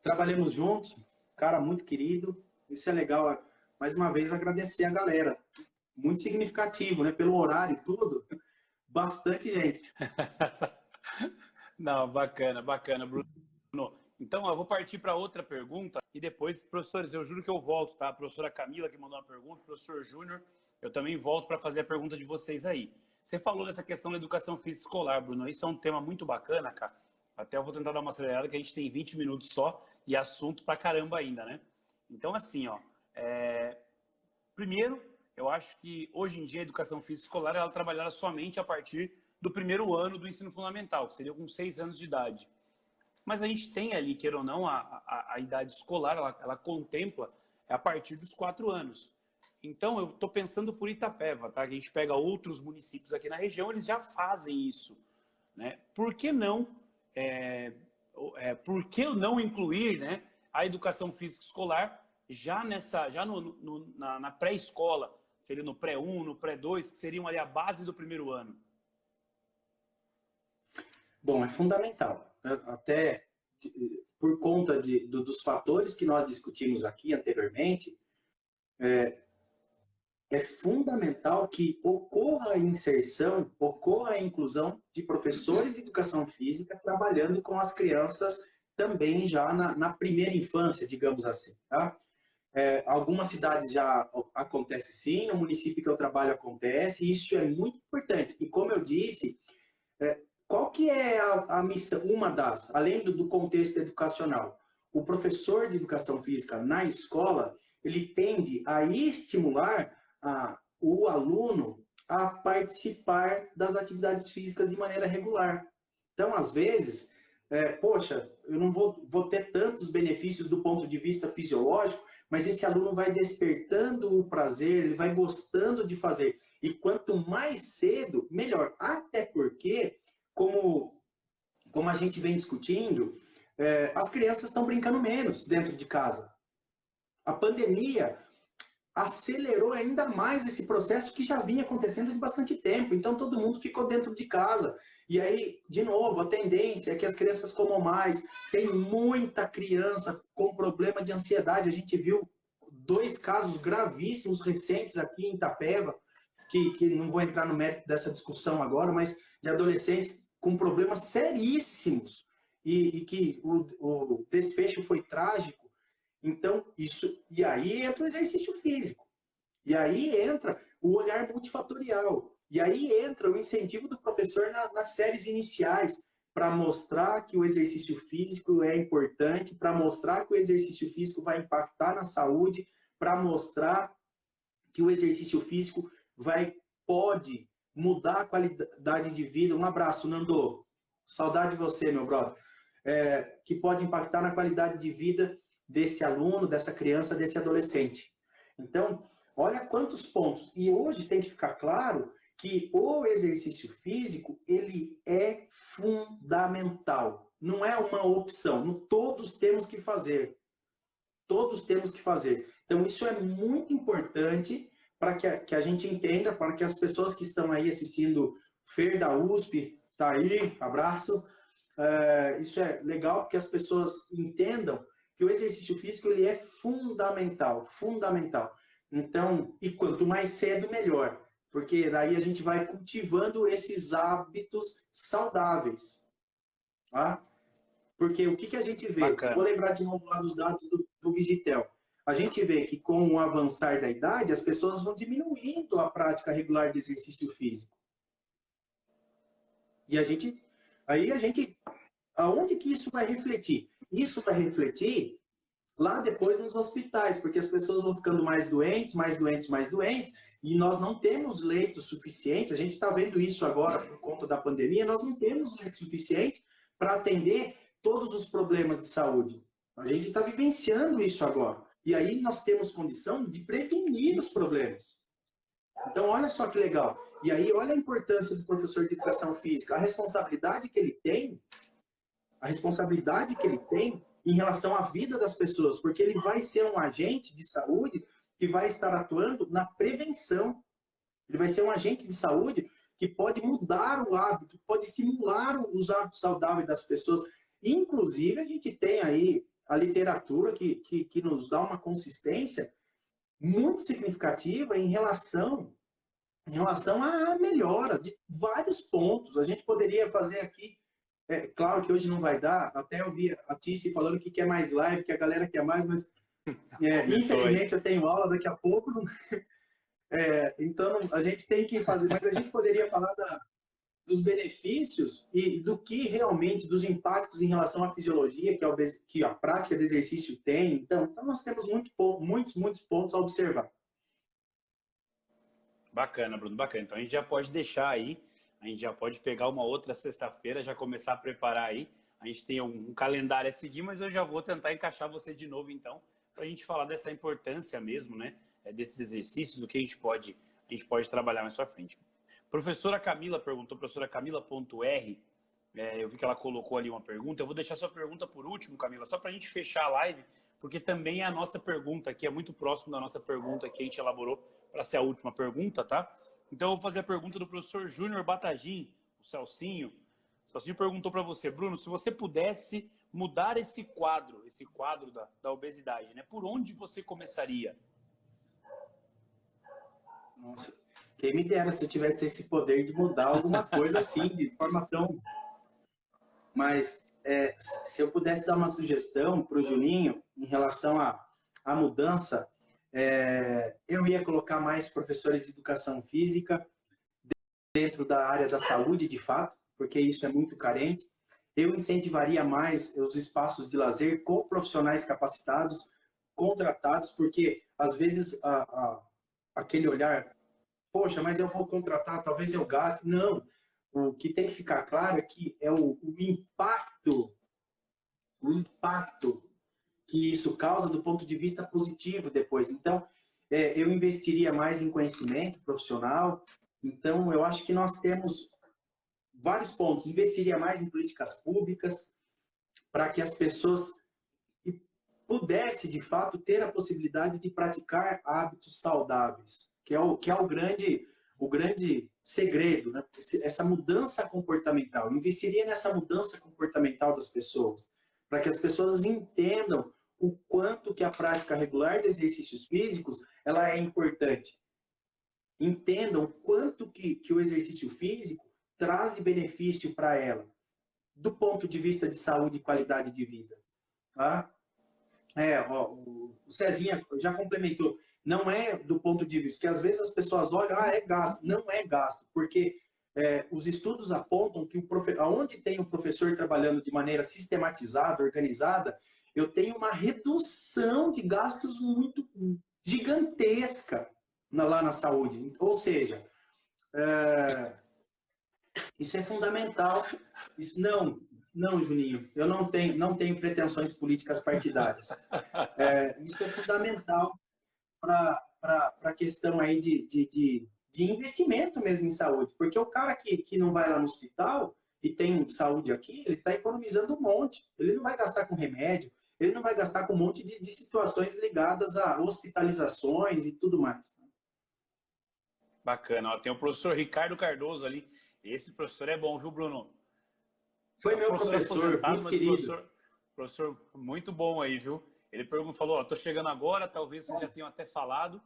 trabalhamos juntos, cara muito querido, isso é legal. Mais uma vez, agradecer a galera, muito significativo, né? Pelo horário e tudo, bastante gente. Não, bacana, Bruno. Então, eu vou partir para outra pergunta e depois, professores, eu juro que eu volto, tá? A professora Camila que mandou uma pergunta, o professor Júnior, eu também volto para fazer a pergunta de vocês aí. Você falou dessa questão da educação física escolar, Bruno. Isso é um tema muito bacana, cara. Até eu vou tentar dar uma acelerada, que a gente tem 20 minutos só e assunto pra caramba ainda, né? Então, assim, ó, primeiro, eu acho que hoje em dia a educação física escolar ela é trabalhada somente a partir do primeiro ano do ensino fundamental, que seria com 6 anos de idade. Mas a gente tem ali, queira ou não, a idade escolar, ela contempla a partir dos 4 anos. Então, eu estou pensando por Itapeva, tá? Que a gente pega outros municípios aqui na região, eles já fazem isso, né? Por que não incluir, né, a educação física escolar já na pré-escola, seria no pré-1, no pré-2, que seriam ali a base do primeiro ano? Bom, é fundamental. Até por conta dos fatores que nós discutimos aqui anteriormente, é fundamental que ocorra a inserção, ocorra a inclusão de professores de educação física trabalhando com as crianças também já na primeira infância, digamos assim, tá? Algumas cidades já acontece sim, no município que eu trabalho acontece, e isso é muito importante. E como eu disse, qual que é a missão, uma das, além do contexto educacional? O professor de educação física na escola, ele tende a estimular o aluno a participar das atividades físicas de maneira regular. Então, às vezes, poxa, eu não vou ter tantos benefícios do ponto de vista fisiológico, mas esse aluno vai despertando o prazer, ele vai gostando de fazer. E quanto mais cedo, melhor. Até porque, como a gente vem discutindo, as crianças estão brincando menos dentro de casa. A pandemia acelerou ainda mais esse processo que já vinha acontecendo de bastante tempo. Então, todo mundo ficou dentro de casa. E aí, de novo, a tendência é que as crianças comam mais. Tem muita criança com problema de ansiedade. A gente viu 2 casos gravíssimos recentes aqui em Itapeva, que não vou entrar no mérito dessa discussão agora, mas de adolescentes com problemas seríssimos e que o desfecho foi trágico. Então, e aí entra o exercício físico, e aí entra o olhar multifatorial, e aí entra o incentivo do professor nas séries iniciais, para mostrar que o exercício físico é importante, para mostrar que o exercício físico vai impactar na saúde, para mostrar que o exercício físico pode mudar a qualidade de vida. Um abraço, Nando. Saudade de você, meu brother. Que pode impactar na qualidade de vida desse aluno, dessa criança, desse adolescente. Então, olha quantos pontos. E hoje tem que ficar claro que o exercício físico, ele é fundamental. Não é uma opção. Todos temos que fazer. Todos temos que fazer. Então, isso é muito importante para que a gente entenda, para que as pessoas que estão aí assistindo, Fer da USP, tá aí, abraço. Isso é legal, porque as pessoas entendam que o exercício físico ele é fundamental, fundamental. Então, e quanto mais cedo, melhor, porque daí a gente vai cultivando esses hábitos saudáveis, tá? Porque o que a gente vê? Bacana. Vou lembrar de novo lá dos dados do Vigitel. A gente vê que com o avançar da idade, as pessoas vão diminuindo a prática regular de exercício físico. E aonde que isso vai refletir? Isso vai refletir lá depois nos hospitais, porque as pessoas vão ficando mais doentes, mais doentes, mais doentes, e nós não temos leitos suficientes. A gente está vendo isso agora por conta da pandemia, nós não temos leitos suficientes para atender todos os problemas de saúde. A gente está vivenciando isso agora. E aí nós temos condição de prevenir os problemas. Então, olha só que legal. E aí, olha a importância do professor de educação física, a responsabilidade que ele tem em relação à vida das pessoas, porque ele vai ser um agente de saúde que vai estar atuando na prevenção. Ele vai ser um agente de saúde que pode mudar o hábito, pode estimular os hábitos saudáveis das pessoas. Inclusive, a gente tem aí a literatura que nos dá uma consistência muito significativa em relação à melhora de vários pontos. A gente poderia fazer aqui, claro que hoje não vai dar, até eu vi a Tice falando que quer mais live, que a galera quer mais, mas infelizmente eu tenho aula daqui a pouco, então a gente tem que fazer, mas a gente poderia falar dos benefícios e do que realmente, dos impactos em relação à fisiologia que a prática de exercício tem. Então nós temos muitos pontos a observar. Bacana, Bruno, bacana. Então a gente já pode deixar aí, a gente já pode pegar uma outra sexta-feira, já começar a preparar aí. A gente tem um calendário a seguir, mas eu já vou tentar encaixar você de novo, então, para a gente falar dessa importância mesmo, né? Desses exercícios, do que a gente pode trabalhar mais para frente. Professora Camila perguntou, professora Camila.r, eu vi que ela colocou ali uma pergunta. Eu vou deixar sua pergunta por último, Camila, só para a gente fechar a live, porque também é a nossa pergunta, que é muito próximo da nossa pergunta que a gente elaborou para ser a última pergunta, tá? Então eu vou fazer a pergunta do professor Júnior Batagim, o Celcinho. O Celcinho perguntou para você, Bruno, se você pudesse mudar esse quadro da obesidade, né? Por onde você começaria? Nossa, quem me dera se eu tivesse esse poder de mudar alguma coisa assim, de forma tão... Mas se eu pudesse dar uma sugestão para o Juninho em relação à mudança, eu ia colocar mais professores de educação física dentro da área da saúde, de fato, porque isso é muito carente. Eu incentivaria mais os espaços de lazer com profissionais capacitados, contratados, porque às vezes aquele olhar, poxa, mas eu vou contratar, talvez eu gaste. Não, o que tem que ficar claro é que é o impacto que isso causa do ponto de vista positivo depois. Então, eu investiria mais em conhecimento profissional. Então, eu acho que nós temos vários pontos. Investiria mais em políticas públicas para que as pessoas pudessem, de fato, ter a possibilidade de praticar hábitos saudáveis, que é o grande segredo, né? Essa mudança comportamental. Eu investiria nessa mudança comportamental das pessoas, para que as pessoas entendam o quanto que a prática regular de exercícios físicos ela é importante. Entendam o quanto que o exercício físico traz de benefício para ela, do ponto de vista de saúde e qualidade de vida. Tá? O Cezinha já complementou. Não é do ponto de vista que às vezes as pessoas olham, é gasto. Não é gasto, porque os estudos apontam que onde tem o professor trabalhando de maneira sistematizada, organizada, eu tenho uma redução de gastos muito gigantesca lá na saúde. Ou seja, isso é fundamental. Não, Juninho, eu não tenho pretensões políticas partidárias. Isso é fundamental para a questão aí de investimento mesmo em saúde. Porque o cara que não vai lá no hospital e tem saúde aqui, ele está economizando um monte. Ele não vai gastar com remédio, ele não vai gastar com um monte de situações ligadas a hospitalizações e tudo mais. Bacana. Ó, tem o professor Ricardo Cardoso ali. Esse professor é bom, viu, Bruno? Foi meu professor, muito querido. Professor muito bom aí, viu? Ele falou, ó, tô chegando agora, talvez vocês já tenham até falado,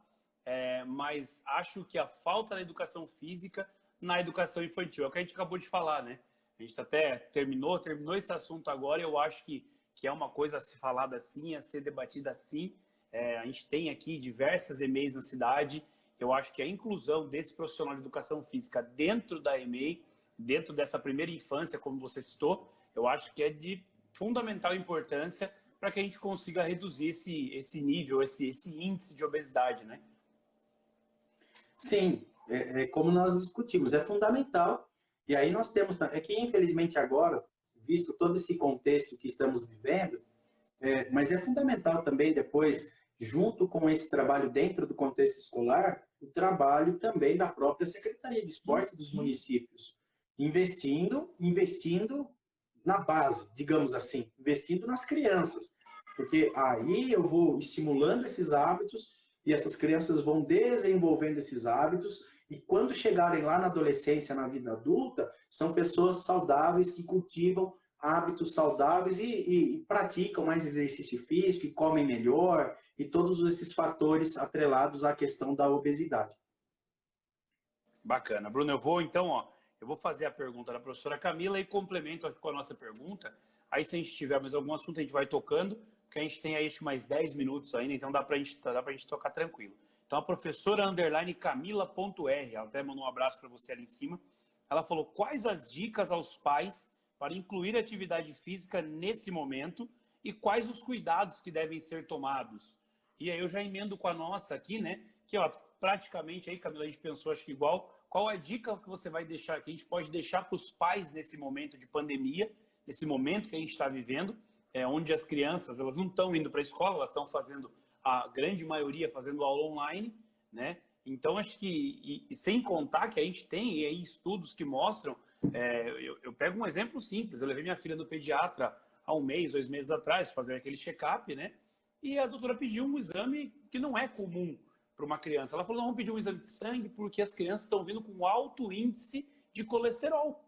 mas acho que a falta da educação física na educação infantil, é o que a gente acabou de falar, né? A gente até terminou esse assunto agora, e eu acho que é uma coisa a ser falada assim, a ser debatida assim. A gente tem aqui diversas EMEIs na cidade. Eu acho que a inclusão desse profissional de educação física dentro da EMEI, dentro dessa primeira infância, como você citou, eu acho que é de fundamental importância para que a gente consiga reduzir esse nível, esse índice de obesidade, né? Sim, como nós discutimos, é fundamental. E aí nós temos, que infelizmente agora, visto todo esse contexto que estamos vivendo, mas é fundamental também depois, junto com esse trabalho dentro do contexto escolar, o trabalho também da própria Secretaria de Esporte dos municípios, investindo na base, digamos assim, investindo nas crianças, porque aí eu vou estimulando esses hábitos e essas crianças vão desenvolvendo esses hábitos, e quando chegarem lá na adolescência, na vida adulta, são pessoas saudáveis que cultivam hábitos saudáveis e praticam mais exercício físico e comem melhor, e todos esses fatores atrelados à questão da obesidade. Bacana. Bruno, eu vou fazer a pergunta da professora Camila e complemento aqui com a nossa pergunta. Aí, se a gente tiver mais algum assunto, a gente vai tocando, porque a gente tem aí mais 10 minutos ainda, então dá pra gente tocar tranquilo. Então, a professora _Camila.r, ela até mandou um abraço para você ali em cima. Ela falou, quais as dicas aos pais para incluir atividade física nesse momento e quais os cuidados que devem ser tomados? E aí eu já emendo com a nossa aqui, né? Que, ó, praticamente aí, Camila, a gente pensou, acho que igual. Qual é a dica que você vai deixar, que a gente pode deixar para os pais nesse momento de pandemia, nesse momento que a gente está vivendo, onde as crianças elas não estão indo para a escola, elas estão fazendo, a grande maioria, fazendo aula online, né? Então, acho que, e sem contar que a gente tem aí estudos que mostram, eu pego um exemplo simples, eu levei minha filha no pediatra há 1 mês, 2 meses atrás, fazer aquele check-up, né? E a doutora pediu um exame que não é comum para uma criança. Ela falou, não, vamos pedir um exame de sangue porque as crianças estão vindo com alto índice de colesterol.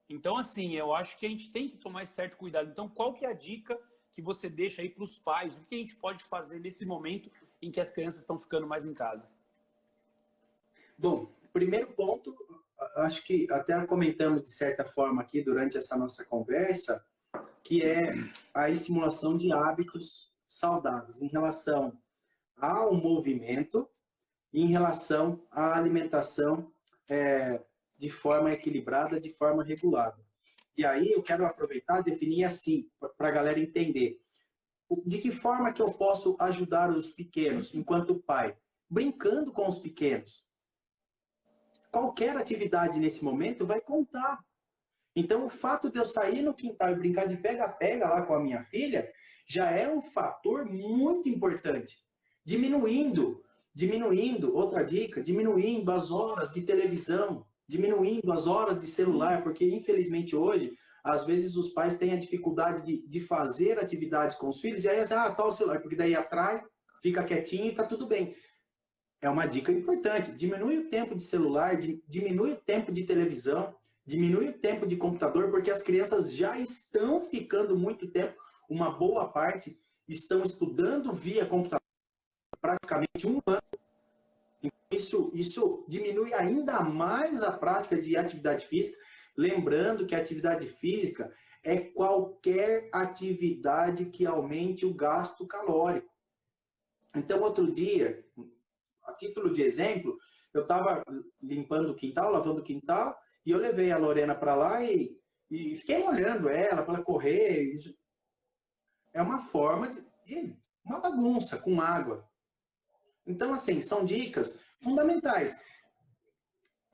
Então, assim, eu acho que a gente tem que tomar certo cuidado. Então, qual que é a dica que você deixa aí para os pais? O que a gente pode fazer nesse momento em que as crianças estão ficando mais em casa? Bom, primeiro ponto, acho que até comentamos de certa forma aqui durante essa nossa conversa, que é a estimulação de hábitos saudáveis em relação ao movimento e em relação à alimentação de forma equilibrada, de forma regulada. E aí eu quero aproveitar e definir assim, para a galera entender. De que forma que eu posso ajudar os pequenos, enquanto pai? Brincando com os pequenos. Qualquer atividade nesse momento vai contar. Então, o fato de eu sair no quintal e brincar de pega-pega lá com a minha filha, já é um fator muito importante. Diminuindo, outra dica, diminuindo as horas de televisão, diminuindo as horas de celular, porque infelizmente hoje, às vezes os pais têm a dificuldade de fazer atividades com os filhos, e aí, tá o celular, porque daí atrai, fica quietinho e tá tudo bem. É uma dica importante, diminui o tempo de celular, diminui o tempo de televisão, diminui o tempo de computador, porque as crianças já estão ficando muito tempo, uma boa parte estão estudando via computador praticamente um ano. Isso diminui ainda mais a prática de atividade física, lembrando que a atividade física é qualquer atividade que aumente o gasto calórico. Então, outro dia, a título de exemplo, eu estava limpando o quintal, lavando o quintal, e eu levei a Lorena para lá e fiquei olhando ela para ela correr. É uma forma de uma bagunça com água. Então, assim, são dicas fundamentais.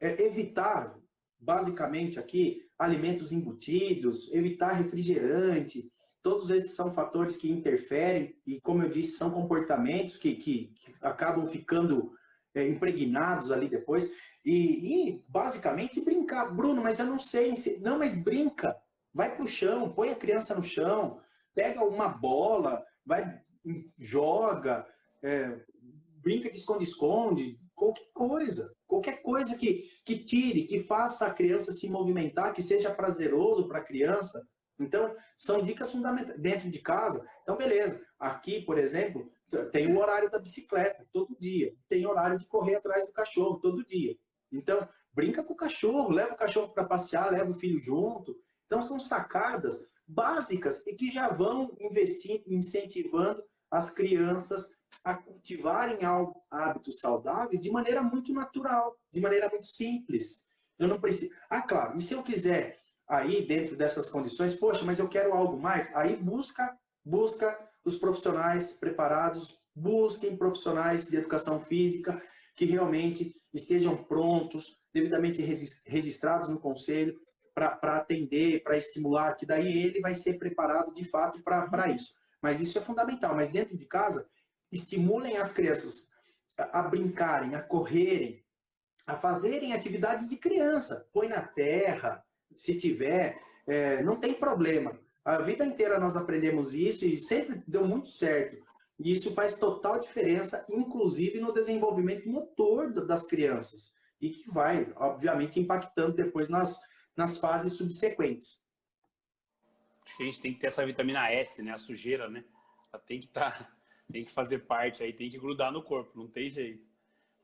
Evitar, basicamente aqui, alimentos embutidos, evitar refrigerante, todos esses são fatores que interferem e, como eu disse, são comportamentos que acabam ficando impregnados ali depois. E, basicamente, brincar. Bruno, mas eu não sei. Não, mas brinca. Vai para o chão, põe a criança no chão, pega uma bola, vai, joga, brinca de esconde-esconde, qualquer coisa que tire, que faça a criança se movimentar, que seja prazeroso para a criança. Então, são dicas fundamentais dentro de casa. Então, beleza. Aqui, por exemplo, tem o horário da bicicleta, todo dia. Tem horário de correr atrás do cachorro, todo dia. Então, brinca com o cachorro, leva o cachorro para passear, leva o filho junto. Então, são sacadas básicas e que já vão incentivando as crianças a cultivarem hábitos saudáveis de maneira muito natural, de maneira muito simples. Eu não preciso... claro, e se eu quiser aí, dentro dessas condições, poxa, mas eu quero algo mais, aí busca os profissionais preparados, busquem profissionais de educação física que realmente estejam prontos, devidamente registrados no conselho, para atender, para estimular, que daí ele vai ser preparado de fato para isso. Mas isso é fundamental. Mas dentro de casa, estimulem as crianças a brincarem, a correrem, a fazerem atividades de criança. Põe na terra, se tiver, não tem problema. A vida inteira nós aprendemos isso e sempre deu muito certo. E isso faz total diferença, inclusive no desenvolvimento motor das crianças. E que vai, obviamente, impactando depois nas fases subsequentes. Acho que a gente tem que ter essa vitamina S, né? A sujeira, né? Ela tem que fazer parte aí, tem que grudar no corpo, não tem jeito.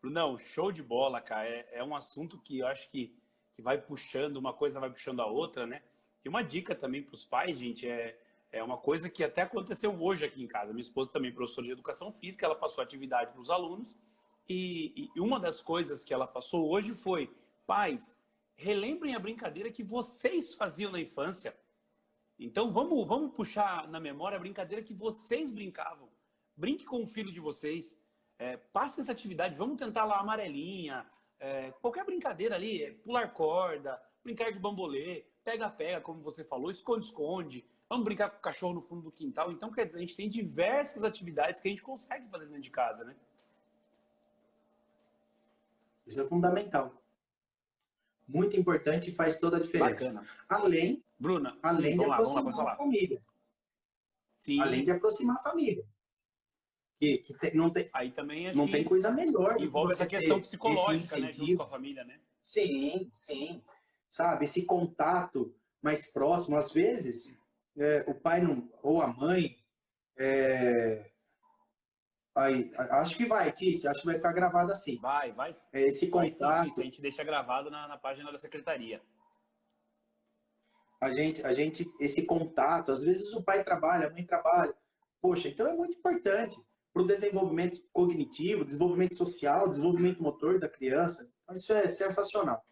Não, show de bola, cara. É um assunto que eu acho que vai puxando, uma coisa vai puxando a outra, né? E uma dica também para os pais, gente, é uma coisa que até aconteceu hoje aqui em casa. Minha esposa também, professora de educação física, ela passou atividade para os alunos e uma das coisas que ela passou hoje foi: pais, relembrem a brincadeira que vocês faziam na infância. Então vamos puxar na memória a brincadeira que vocês brincavam. Brinque com o filho de vocês, passem essa atividade, vamos tentar lá a amarelinha, qualquer brincadeira ali, pular corda, brincar de bambolê, pega-pega, como você falou, esconde-esconde, vamos brincar com o cachorro no fundo do quintal. Então, quer dizer, a gente tem diversas atividades que a gente consegue fazer dentro de casa, né? Isso é fundamental. Muito importante e faz toda a diferença. Bacana. Além de aproximar a família. Sim. Além de aproximar a família. Não tem, aí também não tem coisa melhor. Envolve essa questão psicológica, né, junto com a família, né? Sim. Sabe, esse contato mais próximo. Às vezes, o pai ou a mãe Aí, acho que vai, Tícia, acho que vai ficar gravado assim. Vai Esse sim, Tícia, contato, a gente deixa gravado na página da secretaria. esse contato, às vezes o pai trabalha, a mãe trabalha. Poxa, então é muito importante para o desenvolvimento cognitivo, desenvolvimento social, desenvolvimento motor da criança. Então, isso é sensacional.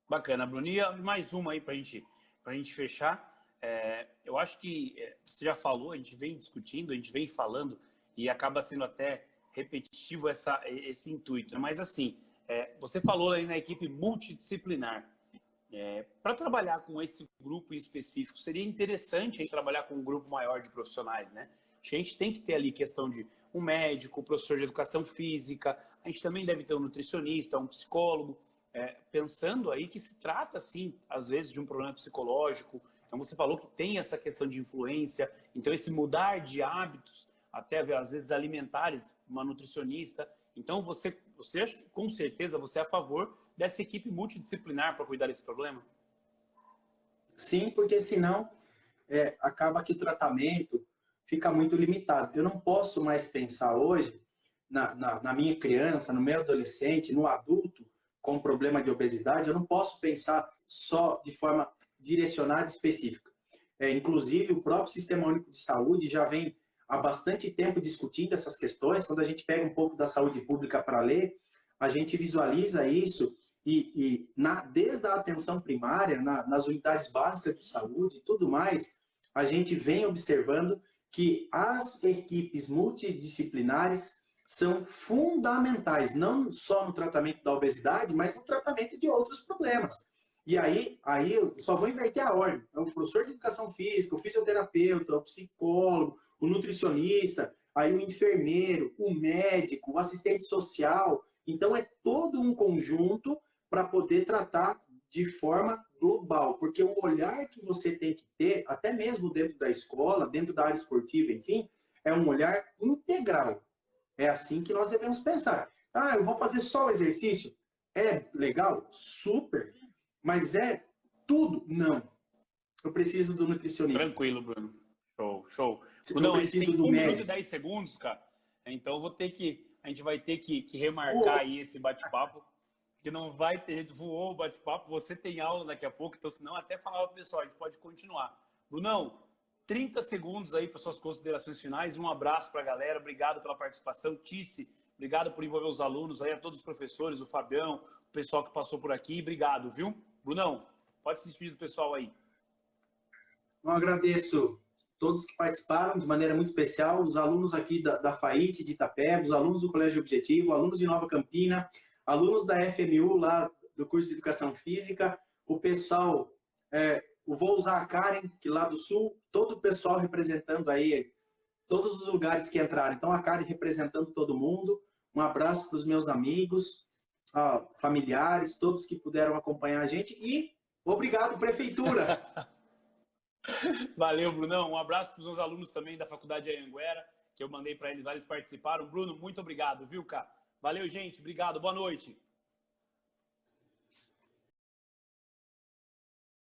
Bacana, Bruninha. Mais uma aí para a gente fechar. Eu acho que você já falou, a gente vem discutindo, a gente vem falando e acaba sendo até repetitivo esse intuito. Mas assim, você falou aí na equipe multidisciplinar. Para trabalhar com esse grupo em específico, seria interessante a gente trabalhar com um grupo maior de profissionais, né? A gente tem que ter ali questão de um médico, um professor de educação física, a gente também deve ter um nutricionista, um psicólogo, pensando aí que se trata, sim, às vezes, de um problema psicológico. Então, você falou que tem essa questão de influência, então esse mudar de hábitos, até às vezes alimentares, uma nutricionista. Então, você acha que, com certeza, você é a favor dessa equipe multidisciplinar para cuidar desse problema? Sim, porque senão acaba que o tratamento fica muito limitado. Eu não posso mais pensar hoje na minha criança, no meu adolescente, no adulto com problema de obesidade, eu não posso pensar só de forma direcionada e específica. Inclusive, o próprio Sistema Único de Saúde já vem há bastante tempo discutindo essas questões. Quando a gente pega um pouco da saúde pública para ler, a gente visualiza isso desde a atenção primária, nas unidades básicas de saúde e tudo mais, a gente vem observando que as equipes multidisciplinares são fundamentais, não só no tratamento da obesidade, mas no tratamento de outros problemas. E aí eu só vou inverter a ordem. O professor de educação física, o fisioterapeuta, o psicólogo, o nutricionista, aí o enfermeiro, o médico, o assistente social. Então, é todo um conjunto para poder tratar de forma global, porque o olhar que você tem que ter, até mesmo dentro da escola, dentro da área esportiva, enfim, é um olhar integral. É assim que nós devemos pensar. Ah, eu vou fazer só o exercício? É legal? Super. Mas é tudo? Não. Eu preciso do nutricionista. Tranquilo, Bruno. Show. Não, a gente tem 1 minuto e 10 segundos, cara. Então a gente vai ter que remarcar aí esse bate-papo, porque não vai ter, voou o bate-papo, você tem aula daqui a pouco, então senão até falar pro pessoal, a gente pode continuar. Brunão, 30 segundos aí para suas considerações finais, um abraço para a galera, obrigado pela participação. Tice, obrigado por envolver os alunos aí, a todos os professores, o Fabião, o pessoal que passou por aqui, obrigado, viu? Brunão, pode se despedir do pessoal aí. Eu agradeço todos que participaram de maneira muito especial, os alunos aqui da FAIT de Itapeva, os alunos do Colégio Objetivo, alunos de Nova Campina, alunos da FMU lá do curso de Educação Física, o pessoal, vou usar a Karen, que lá do Sul, todo o pessoal representando aí, todos os lugares que entraram. Então, a Karen representando todo mundo. Um abraço para os meus amigos, familiares, todos que puderam acompanhar a gente. E obrigado, Prefeitura! Valeu, Brunão. Um abraço para os meus alunos também da Faculdade Anhanguera, que eu mandei para eles lá, eles participaram. Bruno, muito obrigado, viu, cara? Valeu, gente. Obrigado. Boa noite.